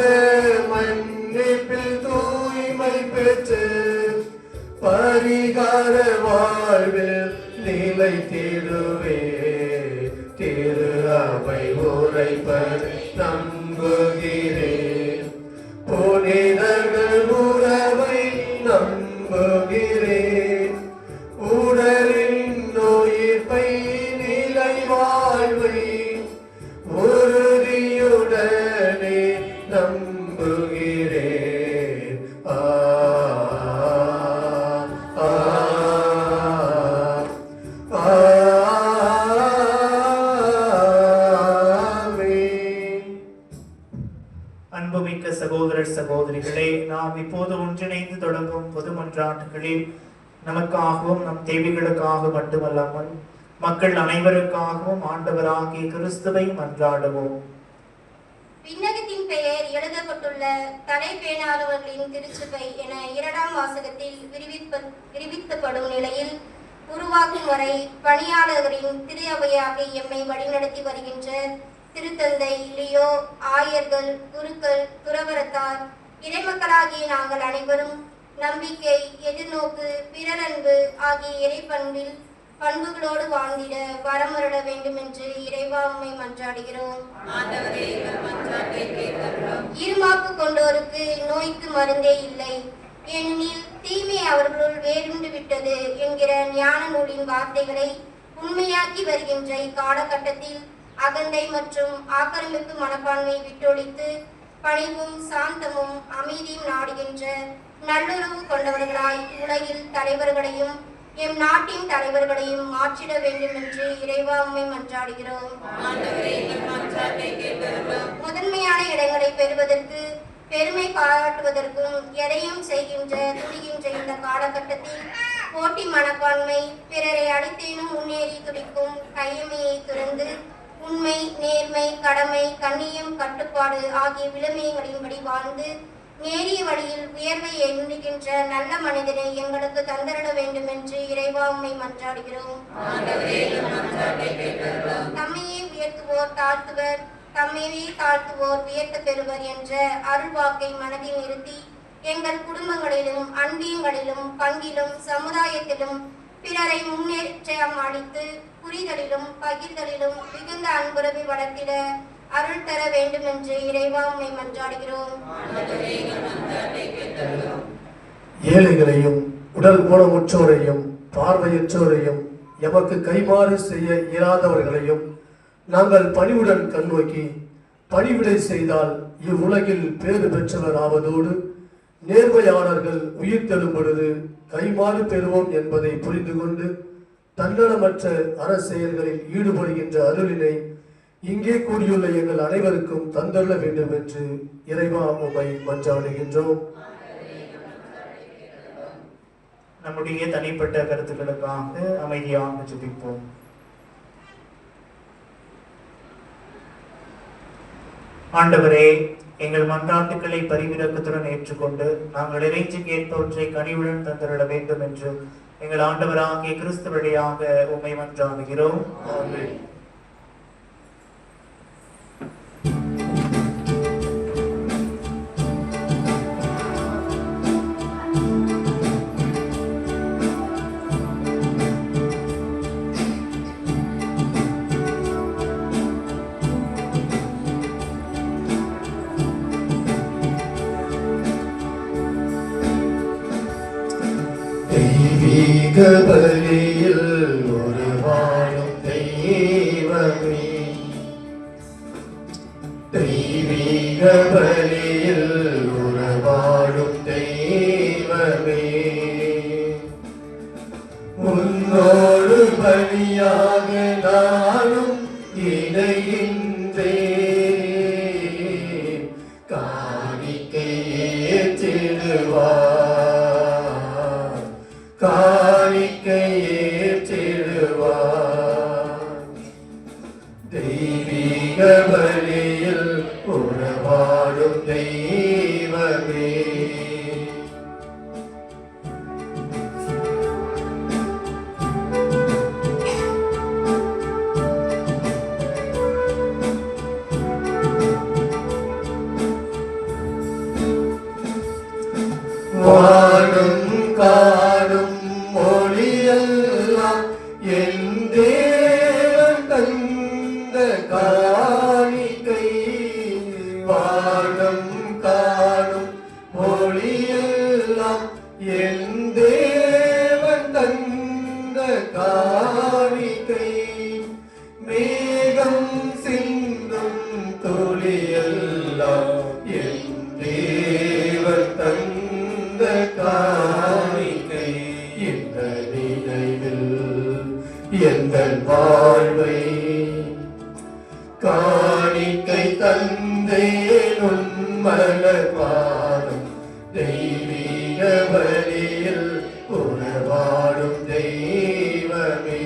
D: மன்னிப்பில் தூய்மை பெற்று பரிகார வாழ்வில் நிலைத்திடுவே. திரு அவை உரைப்பதை நம்புகிறேன், புனிதர்கள் உறவை நம்புகிறேன். உடலின் உயிர்ப்பை நிலை வாழ்வை உறுதியுடனே நம்புகிறேன்.
A: அன்புமிக்க சகோதரர் சகோதரிகளே, நாம் இப்போது ஒன்றிணைந்து தொடங்கும் பொது மன்றாட்டுகளில் நமக்காகவும் நம் தேவைகளுக்காக மட்டுமல்லாமல் மக்கள் அனைவருக்காகவும் ஆண்டவராகிய கிறிஸ்துவை மன்றாடுவோம்.
G: விண்ணகத்தின் பெயர் எழுதப்பட்டுள்ள தடை பேணாதவர்களின் திருச்சபை என 2ஆம் வாசகத்தில் விரிவிக்கப்படும் நிலையில் உருவாக்கும் வரை பணியாளர்களின் திரு அவையாக எம்மை வழிநடத்தி வருகின்ற திருத்தந்தை லியோ, ஆயர்கள், குருக்கள், துறவரத்தார், இறைமக்களாகிய நாங்கள் அனைவரும் நம்பிக்கை, எதிர்நோக்கு, பிறரன்பு ஆகிய இறைப்பண்பில் பண்புகளோடு வாழ்ந்திட வரமருள வேண்டும் என்று இறைவா உம்மை மன்றாடுகிறோம். இருமாப்பு கொண்டோருக்கு நோய்க்கு மருந்தே இல்லை, ஏனெனில் தீமை அவர்களுள் வேறுண்டு விட்டது என்கிற ஞான நூலின் வார்த்தைகளை உண்மையாக்கி வருகின்ற இக்காலகட்டத்தில் அகந்தை மற்றும் ஆக்கிரமிப்பு மனப்பான்மை விட்டொழித்து பணிவும் சாந்தமும் அமைதியும் நாடுகின்ற நல்லுறவு கொண்டவர்களாய் உலகில் தலைவர்களையும் எம் நாட்டின் தலைவர்களையும் மாற்றிட வேண்டும் என்று இறைவா உம்மை மன்றாடுகிறோம். முதன்மையான இடங்களை பெறுவதற்கு பெருமை பாராட்டுவதற்கும் எதையும் துடிக்கின்ற இந்த காலகட்டத்தில் போட்டி மனப்பான்மை, பிறரை அடித்தேனும் முன்னேறி துடிக்கும் கையமையை துறந்து உண்மை, நேர்மை, கடமை, கண்ணியம், கட்டுப்பாடு ஆகிய விழுமியங்களின்படி வாழ்ந்து நேரிய வழியில் உயர்வை எண்ணுகின்ற நல்ல மனிதனை எங்களுக்கு தந்தரிட வேண்டும் என்று இறைவா உம்மை மன்றாடுகிறோம். தம்மையே உயர்த்துவோர் தாழ்த்துவர், தம்மையே தாழ்த்துவோர் உயர்த்த பெறுவர் என்ற அருள்வாக்கை மனதில் நிறுத்தி எங்கள் குடும்பங்களிலும் அன்பியங்களிலும் பங்கிலும் சமுதாயத்திலும் பிறரை முன்னேற்றம் அளித்து புரிதலிலும் பகிர்தலிலும் மிகுந்த அன்புறவை வளர்த்திட அருள் தர வேண்டும் என்று இறைவா உம்மை மன்றாடுகிறோம்.
D: ஏழைகளையும் உடல் ஊனமுற்றோரையும் பார்வையற்றோரையும் எமக்கு கைமாறு செய்ய இயலாதவர்களையும் நாங்கள் பணிவுடன் கண்ணோக்கி பணிவிடை செய்தால் இவ்வுலகில் பேறு பெற்றவர் ஆவதோடு நேர்மையாளர்கள் உயிர் தெழும் பொழுது கைமாறு பெறுவோம் என்பதை புரிந்து கொண்டு தன்னலமற்ற அரசியல்களில் ஈடுபடுகின்ற அருளினை இங்கே கூடியுள்ள எங்கள் அனைவருக்கும் தந்தள்ள வேண்டும் என்று இறைவா உம்மை மன்றாடுகின்றோம்.
A: நம்முடைய தனிப்பட்ட கருத்துக்களுக்காக அமைதியாக ஜெபிப்போம். ஆண்டவரே, எங்கள் மன்றாட்டுக்களை பரிவிரக்கத்துடன் ஏற்றுக்கொண்டு நாங்கள் இறைஞ்சி கேட்பவற்றை கனிவுடன் தந்தரிட வேண்டும் என்று எங்கள் ஆண்டவராகிய கிறிஸ்து வழியாக உம்மை மன்றாடுகிறோம். ஆமென்.
D: தெய்வீக பலியில் ஒரு வாழும் தெய்வமே, தெய்வீக பலியில் ஒரு வாழும் தெய்வமே, உன்னோடு பலியாக நானும் இணைகின்றேன், காணிக்கை ஏற்றிடுவார், காணிக்கை ஏற்றிடுவார். தெய்வீக பலியில் உறவாடும் தெய்வமே, வாழும் காடும் மொழியெல்லாம் என் தேவன் தந்த காணிக்கை, வாழும் காடும் மொழியெல்லாம் என் தேவன் தந்த காணிக்கை, மேகம் சிந்தும் துளியெல்லாம் என் தேவன் தந்த காணிக்கை, இந்த நினைவில் எங்கள் வாழ்வை காணிக்கை தந்தேன் உன் மலர் பாதம், தெய்வீக பலியில் உறவாடும் தெய்வமே.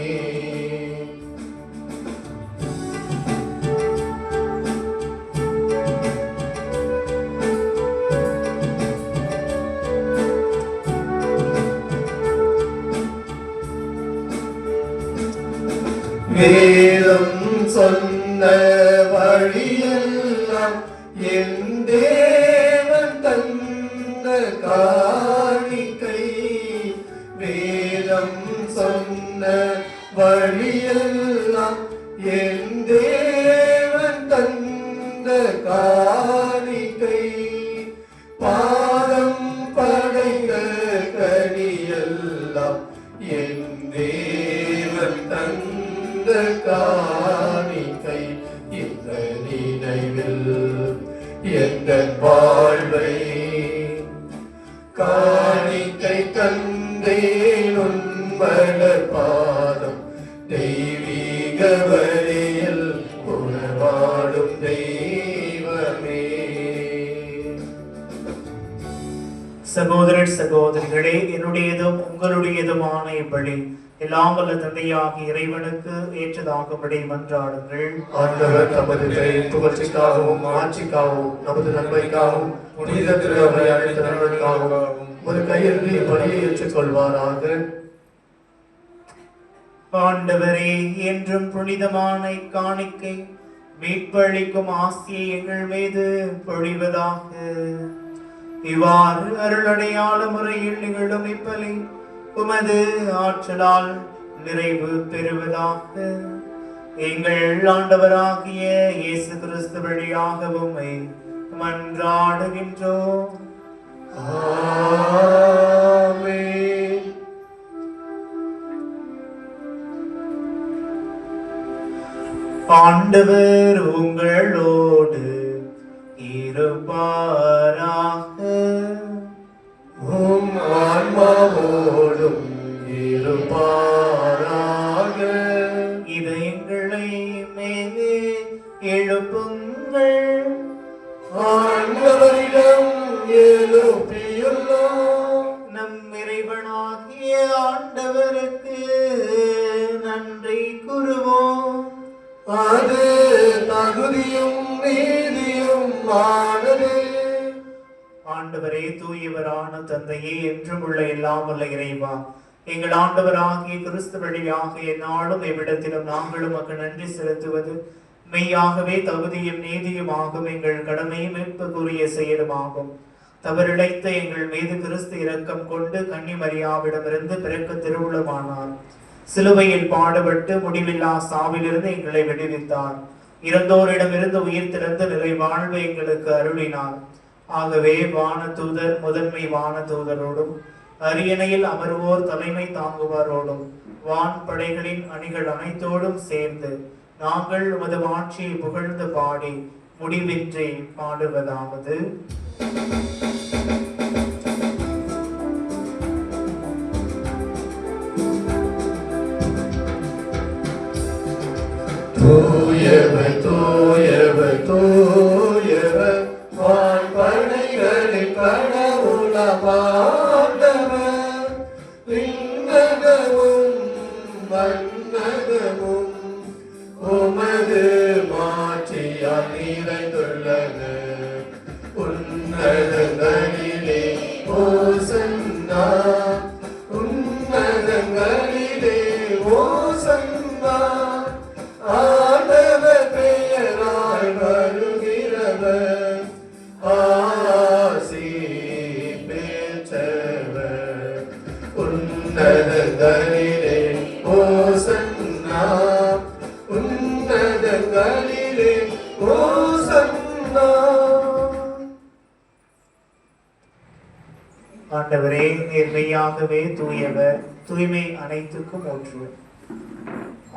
D: வேதம் சொன்ன வழியெல்லாம் என் தேவன் தந்த காணிக்கை, வேதம் சொன்ன வழியெல்லாம் என் தேவன் தந்த காணிக்கை பாதம் படைத்த கனியெல்லாம் என் தேவன் தந்த காணிக்கை இந்த நினைவில் எந்த வாழ்வை காணிக்கை தந்தேன் உன்மலர் பாதம் தெய்வீக வழியில் உணவாடும் தெய்வமே.
A: சகோதரர் சகோதரிகளே, என்னுடையதும் உங்களுடையதுமான இப்படி எல்லாம் வல்ல தந்தையாகிய இறைவனுக்கு ஏற்றதாகும்படி மன்றாடுங்கள்.
D: ஆண்டவர் தமது புகழ்ச்சிக்காகவும் ஆட்சிக்காகவும் நமது நன்மைக்காகவும் புனித திருவை அழைத்த நன்மைக்காகவும் ஒரு கையிலிருந்து இப்படியை ஏற்றுக்கொள்வாராக.
A: ஆண்டவரே, என்றும் புனிதமான இக்காணிக்கை மீட்பளிக்கும் ஆசியை எங்கள் மீது பொழிவதாக. இவ்வாறு அருளடையாள முறையில் நிகழும் இப்பலி உமது ஆற்றலால் நிறைவு பெறுவதாக. எங்கள் ஆண்டவராகிய இயேசு கிறிஸ்து வழியாக உம்மை மன்றாடுகின்றோம்.
D: ஆமென்.
A: ஆண்டவர் உங்களோடு இருப்பாராக.
D: உம் ஆன்மாவோடும் இருப்பாராக.
A: இதயங்களை மேலே எழுப்புங்கள்.
D: ஆண்டவரிடம் எழுப்பியுள்ளோம்.
A: நம் இறைவனாகிய ஆண்டவருக்கு நன்றி கூறுவோம்.
D: அது தகுதியும் நீதியும் ஆனது.
A: ஆண்டவரே, தூயவரான தந்தையே, என்றும் உள்ள எல்லாம் உள்ள இறைவா, எங்கள் ஆண்டவராகிய கிறிஸ்து வழியாக எந்நாளும் எவ்விடத்திலும் நாங்களும் உமக்கு நன்றி செலுத்துவது மெய்யாகவே தகுதியும் நீதியுமாகும். எங்கள் கடமையும் மீட்புக்குரிய செயலுமாகும். தவறிழைத்த எங்கள் மீது கிறிஸ்து இரக்கம் கொண்டு கன்னி மரியாவிடமிருந்து பிறக்க திருவுளமானார். சிலுவையில் பாடுபட்டு முடிவில்லா சாவிலிருந்து எங்களை விடுவித்தார். இறந்தோரிடமிருந்து உயிர் திறந்து நிறை வாழ்வை எங்களுக்கு அருளினார். ஆகவே வானதூதர் முதன்மை வானதூதரோடும் அரியணையில் அமர்வோர் தலைமை தாங்குவாரோடும் வான் படைகளின் அணிகள் அனைத்தோடும் சேர்ந்து நாங்கள் உமது ஆட்சியை புகழ்ந்து பாடி முடிவின்றி பாடுவதாவது.
D: தூயவர் தூயவர் தூயவர் வான் படைகளின் கடவுளமாண்டவர். விண்ணகமும் மண்ணகமும் உமது மாட்சியால் நிறைந்துள்ளது. உன்னதங்களிலே ஓசன்னா, உன்னதங்களிலே ஓசன்னா. ஆண்டவர் பெயரால் வருகிறவர் ஆசி பெற்றவர். உன்னதங்களிலே ஓசன்னா, உன்னதங்களிலே ஓசன்னா.
A: ஆண்டவரே, நேர்மையாகவே தூயவர், தூய்மை அனைத்துக்கும் ஊற்று.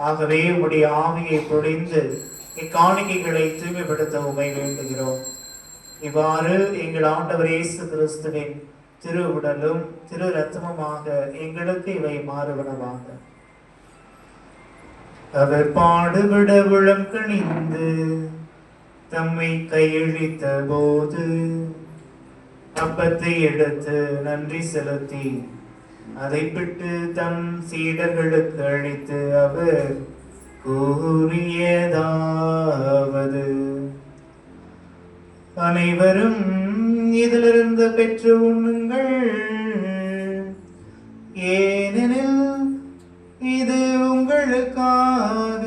A: ஆகவே உம்முடைய ஆவியை பொழிந்து இக்காணிக்கைகளை தூய்மைப்படுத்த உமை வேண்டுகிறோம். இவ்வாறு எங்கள் ஆண்டவர் இயேசு கிறிஸ்துவின் திரு உடலும் திரு ரத்தமுமாக எங்களுக்கு இவை மாறுவனவாக. அவர் பாடுபட உளம் கணிந்து தம்மை கையளித்த போது அப்பத்தை எடுத்து நன்றி செலுத்தி அதை பிட்டு தம் சீடர்களுக்கு அளித்து அவர் கூறியதாவது: அனைவரும் இதிலிருந்து பெற்று உண்ணுங்கள், ஏனெனில் இது உங்களுக்காக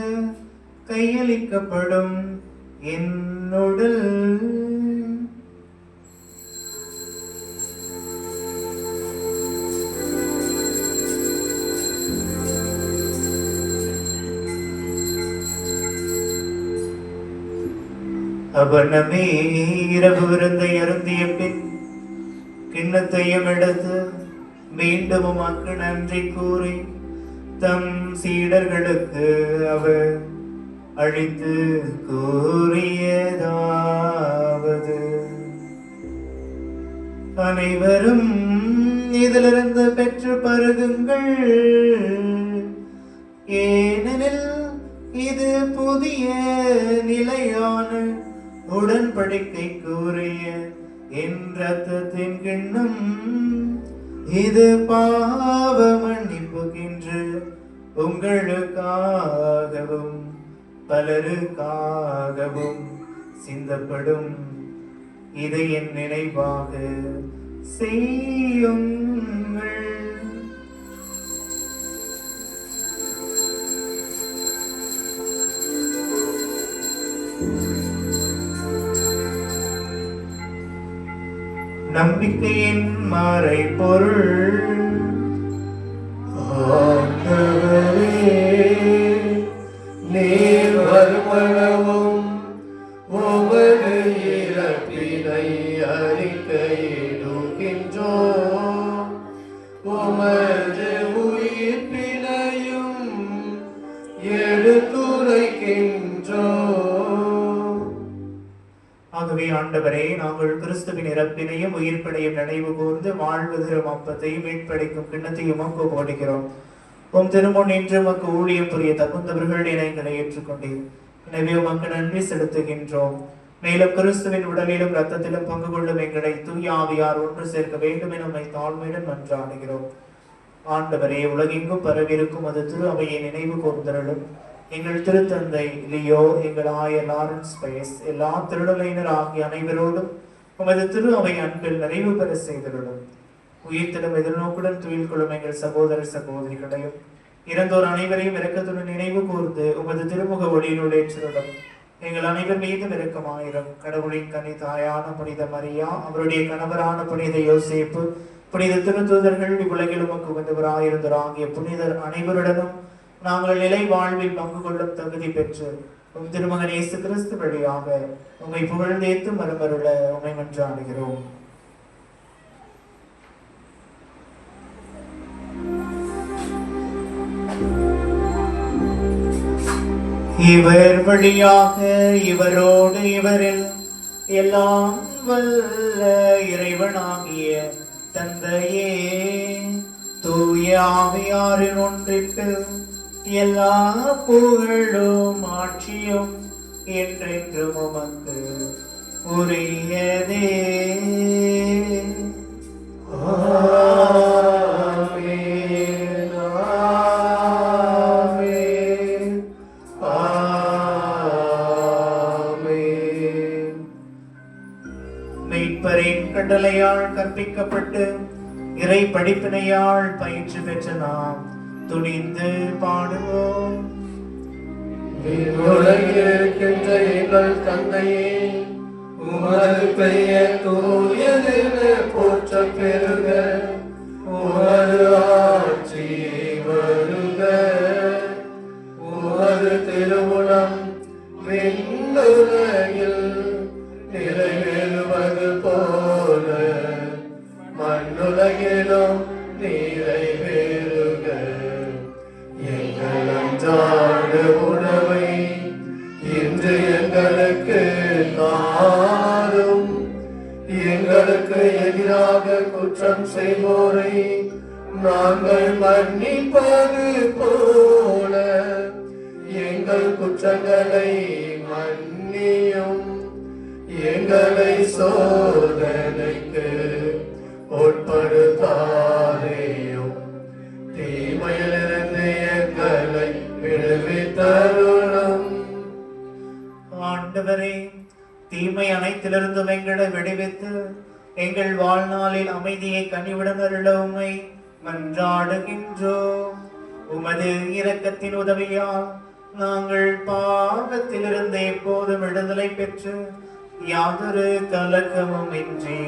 A: கையளிக்கப்படும் என் உடல். அவனமே இரவு விருந்தை அருந்திய பின் கிண்ணத்தையும் எடுத்து மீண்டும் உமக்கு நன்றி கூறி தம் சீடர்களுக்கு அவர் அழித்து கூறியதாவது: அனைவரும் இதிலிருந்து பெற்று பருகுங்கள், ஏனெனில் இது புதிய நிலையான உடன்படிக்கைக்குரிய என் இரத்தத்தின் கிண்ணம். இது பாவ மன்னிப்புகின்று உங்களுக்காகவும் பலருக்காகவும் சிந்தப்படும். இதை என் நினைவாக செய்யுங்கள். நம்பிக்கையின் மறை பொருள்:
D: நீர் வருமளவும் உமது இறப்பினை அறிக்கையிடுகின்றோம், உமது உயிர்ப்பினையும் எடுத்துரைக்கின்றோம்.
A: ஆகவே ஆண்டவரே, நாங்கள் கிறிஸ்துவின் இறப்பினையும் உயிர்ப்பினையும் நினைவு கூர்ந்து வாழ்வு தரும் அப்பத்தையும் மீட்படைக்கும் கிண்ணத்தையும் உமக்கு போடுகிறோம். உம் திருமுன் நின்று உமக்கு ஊழியம் புரிய தகுந்தவர்கள் என எங்களை ஏற்றுக்கொண்டீர். எனவே உமக்கு நன்றி செலுத்துகின்றோம். மேலும் கிறிஸ்துவின் உடலிலும் இரத்தத்திலும் பங்கு கொள்ளும் எங்களை தூய ஆவியார் ஒன்று சேர்க்க வேண்டும் என உம்மை தாழ்மையுடன் மன்றாடுகிறோம். ஆண்டவரே, உலகெங்கும் பரவிருக்கும் அது திரு அவையை நினைவு கூர்ந்தருளும். எங்கள் திருத்தந்தை லியோ, எங்கள் ஆயர் லாரன்ஸ் பயஸ், எல்லா திருடலையினர் ஆகிய அனைவரோடும் உமது திரு அவை அன்பில் நிறைவு பெற செய்திருளும். உயிர்த்திலும் எதிர்நோக்குடன் துயில் கொள்ளும் எங்கள் சகோதர சகோதரிகளையும் இறந்தோர் அனைவரையும் இரக்கத்துடன் நினைவு கூர்ந்து உமது திருமுக ஒளியினுள் ஏற்றிருளும். எங்கள் அனைவர் மீதும் இரக்கமாயிரும். கடவுளின் கனி தாயான புனித மரியா, அவருடைய கணவரான புனித யோசேப்பு, புனித திருத்தூதர்கள், இவ்வுலகில் உமக்கு உகந்தவராயிருந்தோர் ஆகிய புனிதர் அனைவருடனும் நாங்கள் நிலை வாழ்வில் பங்கு கொள்ளும் தகுதி பெற்று உம் திருமகன் இயேசு கிறிஸ்து வழியாக உம்மை புகழ்ந்தேத்து மறுமருள உம்மை மன்றாடுகிறோம். இவர் வழியாக இவரோடு இவரில் எல்லாம் வல்ல இறைவனாகிய தந்தையே, தூய ஆவியாரின் ஒன்றிப்பில் எல்லா புகழும் ஆட்சியும் என்றென்றும் உமக்கு உரியதே.
D: ஆமென், ஆமென், ஆமென்.
A: மீட்பரின் கட்டளையால் கற்பிக்கப்பட்டு இறை படிப்பினையால் பயிற்சி பெற்ற நாம் துணிந்து பாடுவோம்.
D: உலகில் இருக்கின்ற எங்கள் தந்தையே, உமது பெயர் தூயதென போற்ற பெறுக, உமது ஆட்சி வருக, உமது திருவுளம் விண்ணுலகில் நிறைவேறுவது போல மண்ணுலகிலும் நிறைவேறுக. எங்கள் அன்றாட உணவை இன்று எங்களுக்கு தாரும், எங்களுக்கு எதிராக குற்றம் செய்வோரை நாங்கள் மன்னிப்பது போல எங்கள் குற்றங்களை மன்னியும், எங்களை சோதனைக்கு உட்படுத்தாதேயும், தீமையிலிருந்து எங்களை விடுவித்தருளும்.
A: ஆண்டவரே, தீமை அனைத்திலிருந்தும் எங்களை விடுவித்து எங்கள் வாழ்நாளில் அமைதியை கனிவுடன் அருள உம்மை மன்றாடுகின்றோம். உமது இரக்கத்தின் உதவியால் நாங்கள் பாவத்திலிருந்து எப்போதும் விடுதலை பெற்று யாதொரு கலக்கமும் இன்றி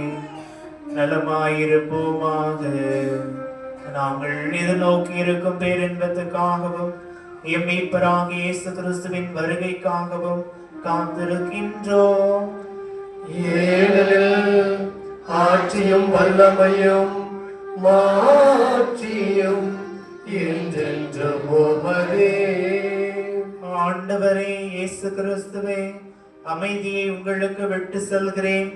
A: நலமாயிருப்போமாக. நாங்கள் எதிர்நோக்கி இருக்கும் பேரின்பத்துக்காகவும் எம் மீட்பராகிய இயேசு கிறிஸ்துவின் வருகைக்காகவும் காத்திருக்கின்றோம்.
D: ஏனெனில் ஆட்சியும் வல்லமையும் மாட்சியும் என்றென்றும் உமதே.
A: ஆண்டவரே இயேசு கிறிஸ்துவே, அமைதியை உங்களுக்கு விட்டு செல்கிறேன்,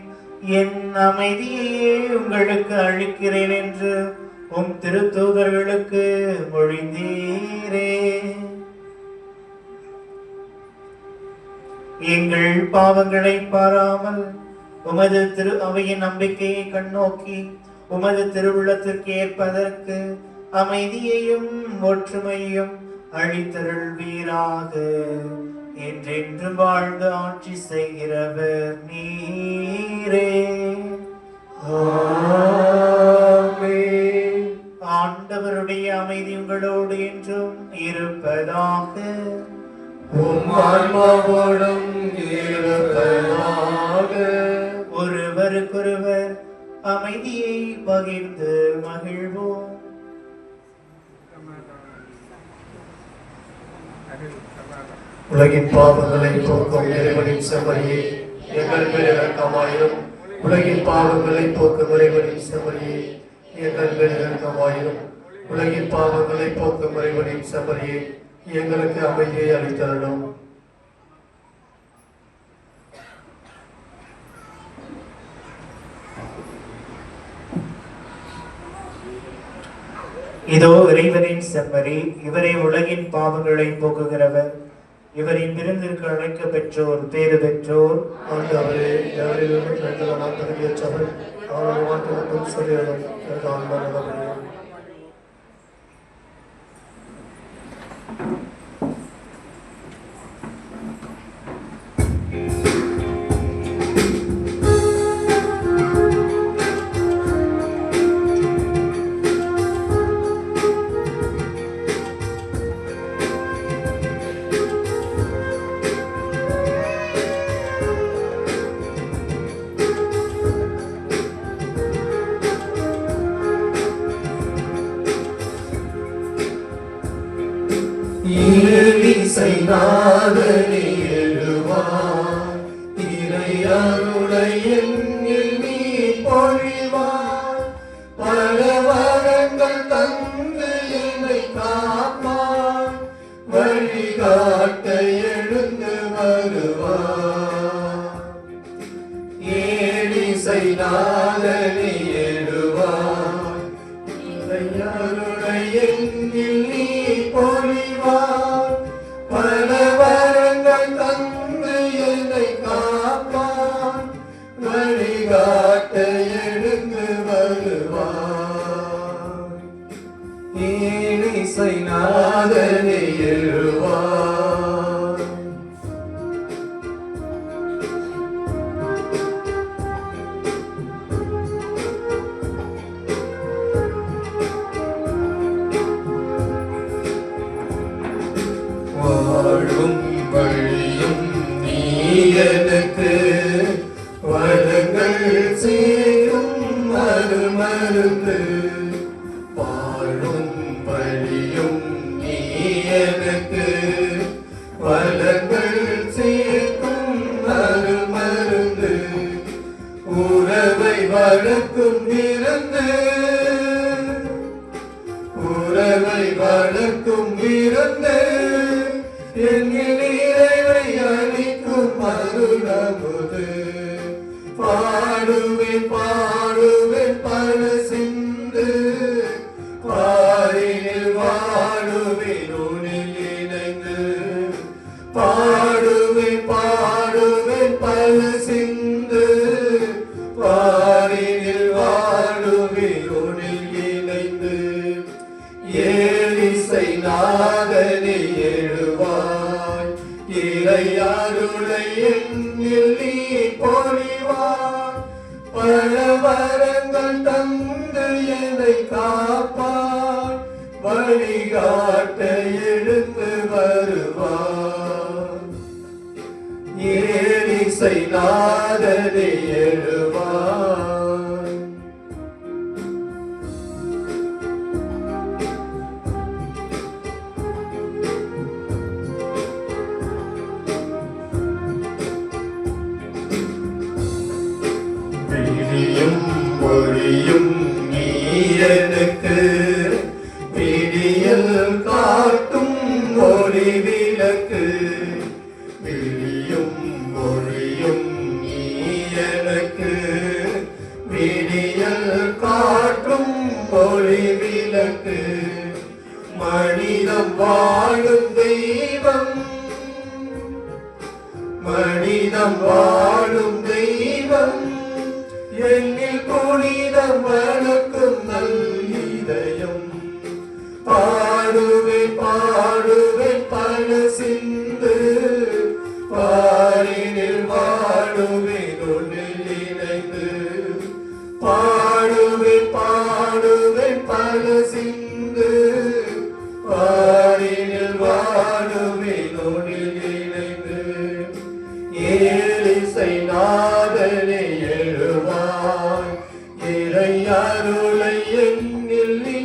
A: என் அமைதியையே உங்களுக்கு அளிக்கிறேன் என்று உம் திருத்தூதர்களுக்கு மொழிந்தீரே. எங்கள் பாவங்களை பாராமல் உமது திரு அவையின் நம்பிக்கையை கண்ணோக்கி உமது திருவுள்ளத்திற்கு ஏற்பதற்கு அமைதியையும் ஒற்றுமையும் அளித்தருள்வீராக. என்றென்றும் வாழ்ந்து ஆட்சி செய்கிறவர் நீரே.
D: ஆமென்.
A: ஆண்டவருடைய அமைதி உங்களோடு என்றும் இருப்பதாக.
D: உம் ஆன்மாவோடும் இருப்பதாக.
A: ஒருவருக்கொருவர் அமைதியை பகிர்ந்து மகிழ்வோம்.
D: உலகின் பாவங்களை போக்கும் இறைவனின் செம்மறியே, எங்கள் மேல் இரக்கமாயிரும். உலகின் பாவங்களை போக்கும் இறைவனின் செம்மறியே, எங்கள் மேல் இரக்கமாயிரும். உலகின் பாவங்களை போக்கும் இறைவனின் செம்மறியே, எங்களுக்கு அமைதியை அளித்தருளும்.
A: இதோ இறைவனின் செம்மறி, இவரே உலகின் பாவங்களை போக்குகிறவர். இவரின் விருந்திற்கு அழைக்க பெற்றோர் பேறு பெற்றோர்.
D: ஆண்டவரே, எவரிலிருந்து பிறந்தவர் நான் தகுதியற்றவர். அவருடைய வார்த்தைகளுக்கும் சொல்லியதும் எனக்கு ஆன்மா நல்லபடியும். ஈலிசை நாதனே எழுவாய், இறை அருளை என்னில் நீ பொழிவாய். பல வரங்கள் தந்து என்னை காப்பாய், வழிகாட்ட எழுந்து வருவாய். ஏலிசை நாதனே எழுவாய், இறை அருளை என்னில் நீ பொழிவாய். பல வரங்கள் தந்து என்னை காப்பாய், வழிகாட்ட எழுந்து வருவாய். ஏலிசை நாதனே எழுவாய். வாழும் வழியும் நீ எனக்கு, வளங்கள் சேரும் மருந்து. வாழும் வழியும் நீ எனக்கு, வளங்கள் சேர்க்கும் மருந்து. உறவை வளர்க்கும் விருந்து, உறவை வளர்க்கும் விருந்து. என்னில் இறைவை அளிக்கும் அருளமுது. பாடுவேன் பாடுவேன் பல சிந்து, பாரினில் வாழுவேன் உன்னில் இணைந்து. பாடுவேன் பாடுவேன் பல சிந்து, பாரினில் வாழுவேன் உன்னில் இணைந்து. ஏலிசை நாதனே எழுவாய், இறை அருளை என்னில் நீ பொழிவாய். பல வரங்கள் தந்து என்னை காப்பாய், வழிகாட்ட எழுந்து வருவாய். ஏலிசை நாதனே எழுவாய்.
C: மனிதம் வாழும் தெய்வம், மனிதம் வாழும் தெய்வம், என்னில் புனிதம் வளர்க்கும் நல் இதயம். பாடுவேன் பாடுவேன் பல சிந்து, பாரினில் வாடுவேன் உன்னில் இணைந்து. பாடுவேன் பாடுவேன் பல சிந்து, பாரினில் வாடுவேன் உன்னில் இணைந்து. ஏலிசை நாதனே எழுவாய், இறை அருளை என்னில் நீ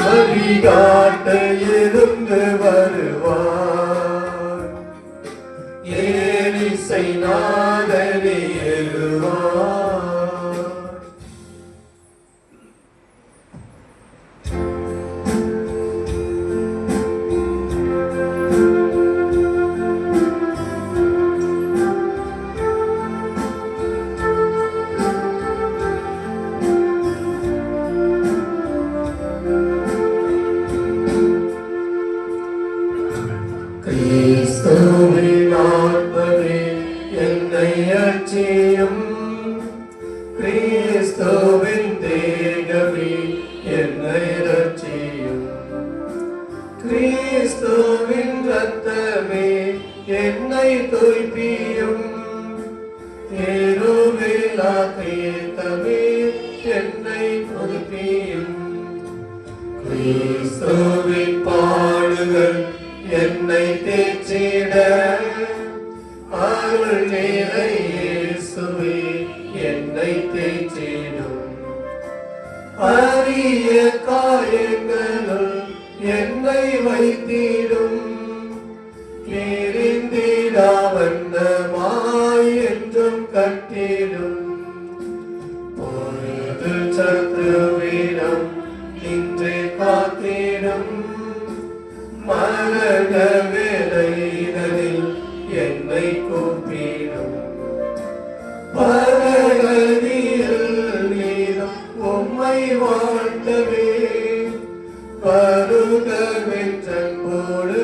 C: வழிகாட்ட இருந்து வருவார். ஏலிசை நாதனே எழுவார். கிறிஸ்துவின் ஆத்மமே என்னை அச்சியும், கிறிஸ்துவின் தேகமே என்னை ரட்சியும். கிறிஸ்துவின் இரத்தமே என்னை தூய்ப்பியும், திருவிழா தீர்த்தமே என்னை புதுப்பியும். கிறிஸ்துவின் பாடுகள் என்னை தேற்றிட, அருள் நிறை இயேசுவே என்னை தேற்றிடும். அரிய காயங்களுள் என்னை வைத்திடும், பிரிந்திடா வண்ணமாய் என்றும் கட்டிடும். பொழுது சத்ருவிடம் நின்று காத்திடும், மரண வேளையினில் என்னை கூப்பிடும். பரகதியில் நீரும் உம்மை வாழ்த்தவே, வருகவென்றன்போடு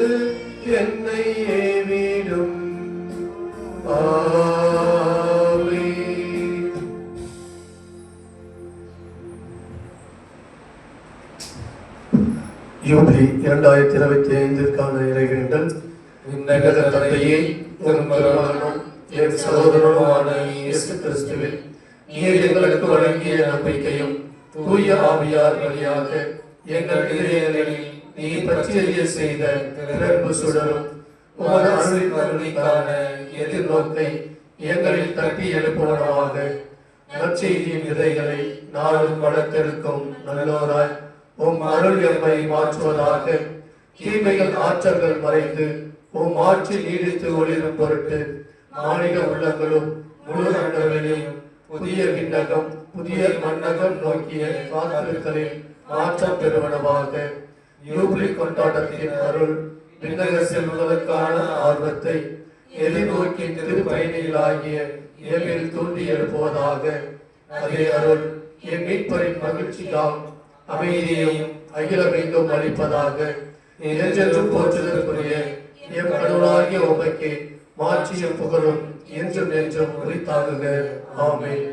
C: என்னை ஏவிடும். ஆமென்.
D: யூபிலி 2025 இறைவேண்டல்.
C: விண்ணக தந்தையே, திருமகனும் என் சகோதரனுமான இயேசு கிறிஸ்துவில் நீர் எங்களுக்கு வழங்கிய நம்பிக்கையும் தூய ஆவியார் வழியாக எங்கள் இதயங்களில் நீர் பற்றிய செய்த பிறப்பு சுடரும் உமது அருளின் வருகைக்கான எதிர்நோக்கை எங்களில் தட்டி எழுப்புவனவாக. நற்செய்தியின் விதைகளை நாளும் வளர்த்தெடுக்கும் நல்லோராய் உம் அருள் எம்மை மாற்றுவதாக. தீமைகள் ஆற்றல்கள் மறைந்து உம் ஆட்சி நீடித்து ஒளிரும் பொருட்டு மாநில உள்ளங்களும் முழு அண்டவெளியும் புதிய விண்ணகம் புதிய மன்னகம் நோக்கிய காத்திருத்தலில் மாற்றம் பெறுவனவாக. யூபிலி கொண்டாட்டத்தின் அருள் விண்ணக செல்வதற்கான ஆர்வத்தை எதிர்நோக்கி திருப்பயணிகளாகிய எம்மில் தூண்டி எழுப்புவதாக. அதே அருள் என் மீட்பரின் மகிழ்ச்சியால் அமைதியையும் அகிலமெங்கும் அளிப்பதாக. என்றென்றும் போற்றுதற்குரிய எம் கடவுளாகிய உமக்கே மாட்சியும் புகழும் என்றும் என்றும் உரித்தாகுக. ஆமென்.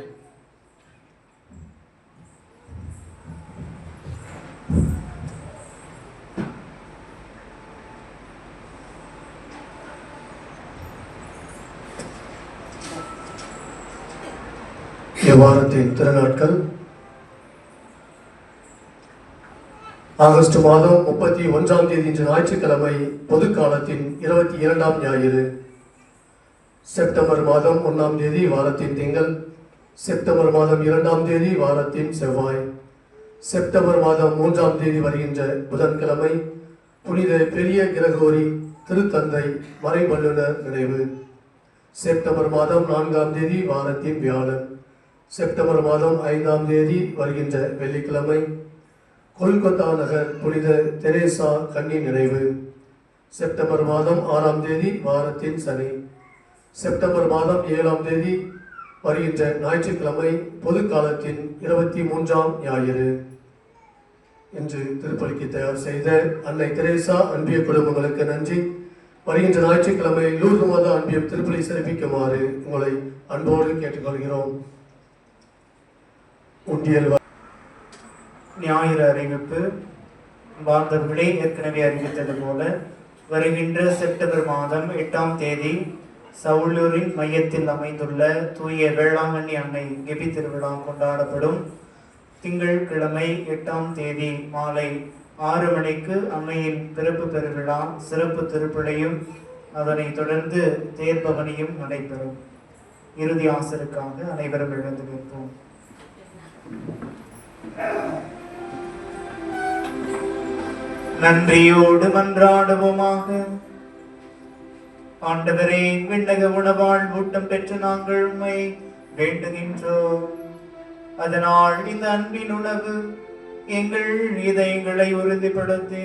C: இவ்வாரத்தின் திருநாட்கள் ஆகஸ்ட் மாதம் 31ஆம் தேதி இன்று ஞாயிற்றுக்கிழமை பொது காலத்தின் 22ஆம் ஞாயிறு. செப்டம்பர் மாதம் 1ஆம் தேதி வாரத்தின் திங்கள். செப்டம்பர் மாதம் 2ஆம் தேதி வாரத்தின் செவ்வாய். செப்டம்பர் மாதம் 3ஆம் தேதி வருகின்ற புதன்கிழமை புனித பெரிய கிரகோரி திருத்தந்தை மறைவல்லுனர் நினைவு. செப்டம்பர் மாதம் 4ஆம் தேதி வாரத்தின் வியாழன். செப்டம்பர் மாதம் 5ஆம் தேதி வருகின்ற வெள்ளிக்கிழமை கொல்கத்தா நகர் புனித தெரேசா கன்னி நினைவு. செப்டம்பர் மாதம் 6ஆம் தேதி வாரத்தின் சனி. செப்டம்பர் மாதம் 7ஆம் தேதி வருகின்ற ஞாயிற்றுக்கிழமை பொது காலத்தின் 23ஆம் ஞாயிறு. இன்று திருப்பலிக்கு தயார் செய்த அன்னை தெரேசா அன்பிய குடும்பங்களுக்கு நன்றி. வருகின்ற ஞாயிற்றுக்கிழமை லூர்து மாதா அன்பியம் திருப்பலி சிறப்பிக்குமாறு உங்களை அன்போடு கேட்டுக்கொள்கிறோம். உண்டியல்
A: ஞாயிறு அறிவிப்பு. வார்த்தவர்களே ஏற்கனவே அறிவித்தது போல வருகின்ற செப்டம்பர் மாதம் 8ஆம் தேதி சவுலூரின் மையத்தில் அமைந்துள்ள தூய வேளாங்கண்ணி அன்னை கெபி திருவிழா கொண்டாடப்படும். திங்கட்கிழமை 8ஆம் தேதி மாலை 6 மணிக்கு அன்னையின் பிறப்பு பெருவிழா சிறப்பு திருப்பலியும் அதனைத் தொடர்ந்து தேர்பவனியும் நடைபெறும். இறுதி ஆசருக்காக அனைவரும் எழுந்து நிற்போம். நன்றியோடு மன்றாடுவோமாக. ஆண்டவரே, விண்ணக உணவால் ஊட்டம் பெற்று நாங்கள் உம்மை வேண்டுகின்றோம். அதனால் இந்த அன்பின் உணவு எங்கள் இதயங்களை உறுதிப்படுத்தி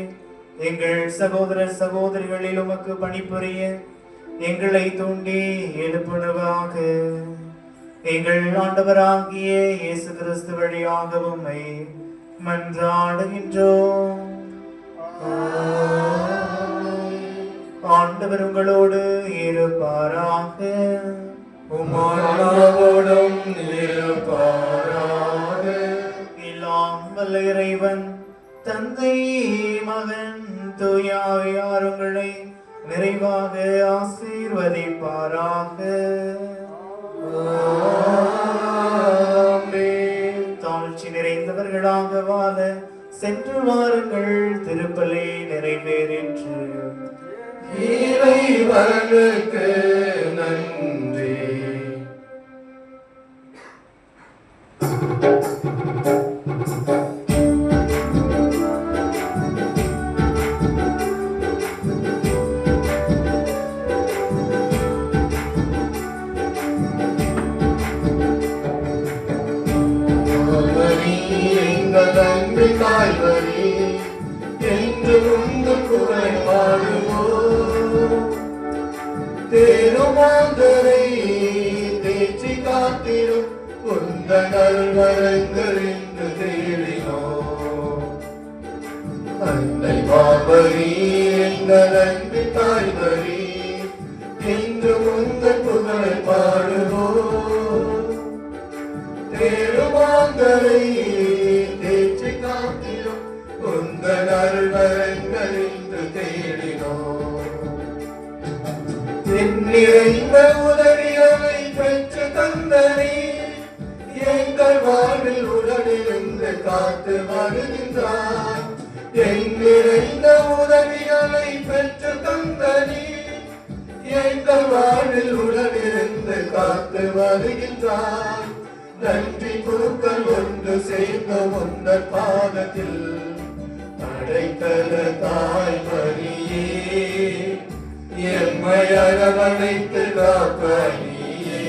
A: எங்கள் சகோதர சகோதரிகளில் உமக்கு பணிபுரிய எங்களை தூண்டி எழுப்புணவாக. எங்கள் ஆண்டவராகிய இயேசு கிறிஸ்து வழியாக உம்மை மன்றாடுகின்றோம். ஆண்டவர் உங்களோடு இருப்பாராக.
E: உம்மாவோடும் இருப்பாராக.
A: எல்லாம் வல்ல இறைவன் தந்தை மகன் தூய ஆவியார் உங்களை நிறைவாக ஆசீர்வதிப்பாராக. தாழ்ச்சி நிறைந்தவர்களாக வாழ சென்று வாருங்கள். திருப்பலி நிறைவேறிற்று.
E: இறைவனுக்கு நன்றி. எங்கள் அன்பு காய்வரி என்று உந்து குறை பாடுவோம். தேருமாந்தரை தேற்றி காத்திரும் உந்த நல்வரங்கள் என்று தேடினோம். அன்னை மாமரி எங்கள் அன்பு தாய்வரி என்று உந்த புகழை பாடுவோம். தேருமாந்தரை தேற்றி காத்திரும் உந்த நல்வரங்கள் என்று தேடினோம். நிறைந்த உதவிகளை பெற்று தந்தனே எங்கள் வாழ்வில் உடனிருந்து காத்து வருகின்றார். நிறைந்த உதவிகளை பெற்று தந்தனே எங்கள் வாழ்வில் உடனிருந்து காத்து வருகின்றார். நன்றி குருக்கள் ஒன்று சேர்ந்த உந்தன் பாதத்தில் அடைக்கல தாய்மரியே எம்மை அரவணைத்து காப்பனியே.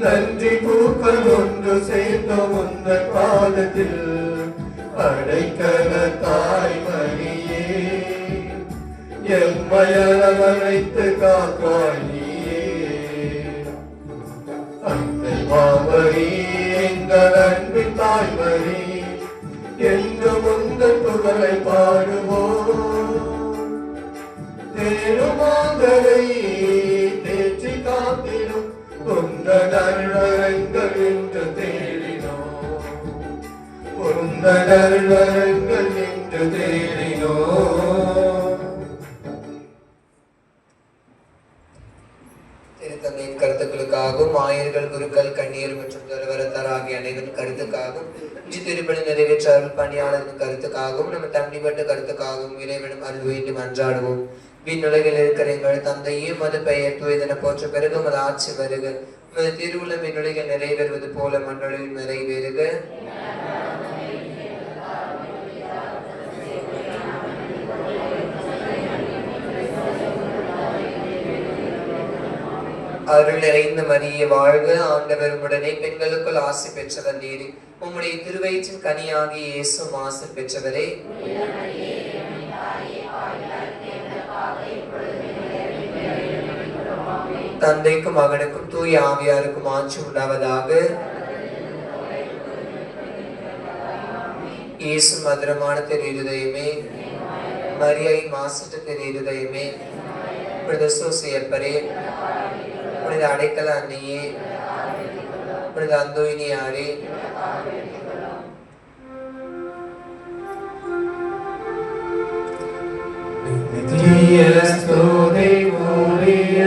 E: நன்றி பூக்கள் ஒன்று சேர்ந்த உந்தன் பாதத்தில் அடைக்கல தாய்மரியே எம்மை அரவணைத்து காப்பனியே. அன்னை மாமரி எங்கள் அன்பின் தாய்மரி என்று உந்தன் புகழை பாடுவோம். தேருமாந்தரை தேற்றி காத்திடும் உந்த நல்வரங்கள் என்று தேடினோம். உந்த நல்வரங்கள் என்று தேடினோம்.
H: திருத்தந்தையின் கருத்துக்களுக்காகவும் ஆயர்கள் குருக்கள் கண்ணீர் மற்றும் துறவரத்தார் ஆகிய அனைவரின் கருத்துக்காகவும் இன்று திருப்பலி நிறைவேற்ற அருள் பணியாளரின் கருத்துக்காகவும் நம்ம தனிப்பட்ட கருத்துக்காகவும் இறைவனும் அருள் வேண்டும் அன்றாடுவோம். விண்ணுலகில் இருக்கிற எங்கள் தந்தையே மது பெயர் தூயதென போற்ற பிறகு மது ஆட்சி வருக. மது திருவுள்ள விண்ணுலகில் நிறைவேறுவது போல மண்ணுலகில் நிறைவேறுக. அருள் நிறைந்த மரியே வாழ்க. ஆண்டவர் உடனே பெண்களுக்குள் ஆசி பெற்றவர் நீரே. உம்முடைய திருவயிற்றின் கனியாகிய இயேசுவும் ஆசி பெற்றவரே. தந்தைக்கும் மகனுக்கும் தூய ஆவியாருக்கும் ஆட்சி உண்டாவதாக. இயேசு மதுரமான திரு இருதயமே, மரியாயின் மாசற்ற திரு இருதயமே, புனித சூசியப்பரே, புனித அடைக்கல அன்னையே, புனித அந்தோயினியாரே,
E: நித்திய ஸ்துதிக்குரிய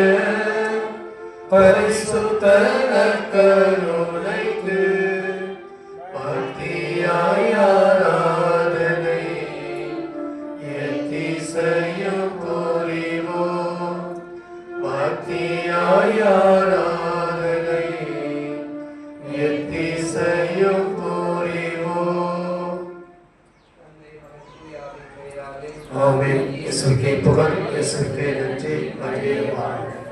E: பரிசுத்த நற்கருணைக்கு பக்தியாய் ஆராதனை எத்திசையும் புரிவோம். பக்தியாய் ஆராதனை எத்திசையும் புரிவோம். ஆமென். இயேசுவுக்கே புகழ், இயேசுவுக்கே நன்றி. மகிழ்ச்சியாக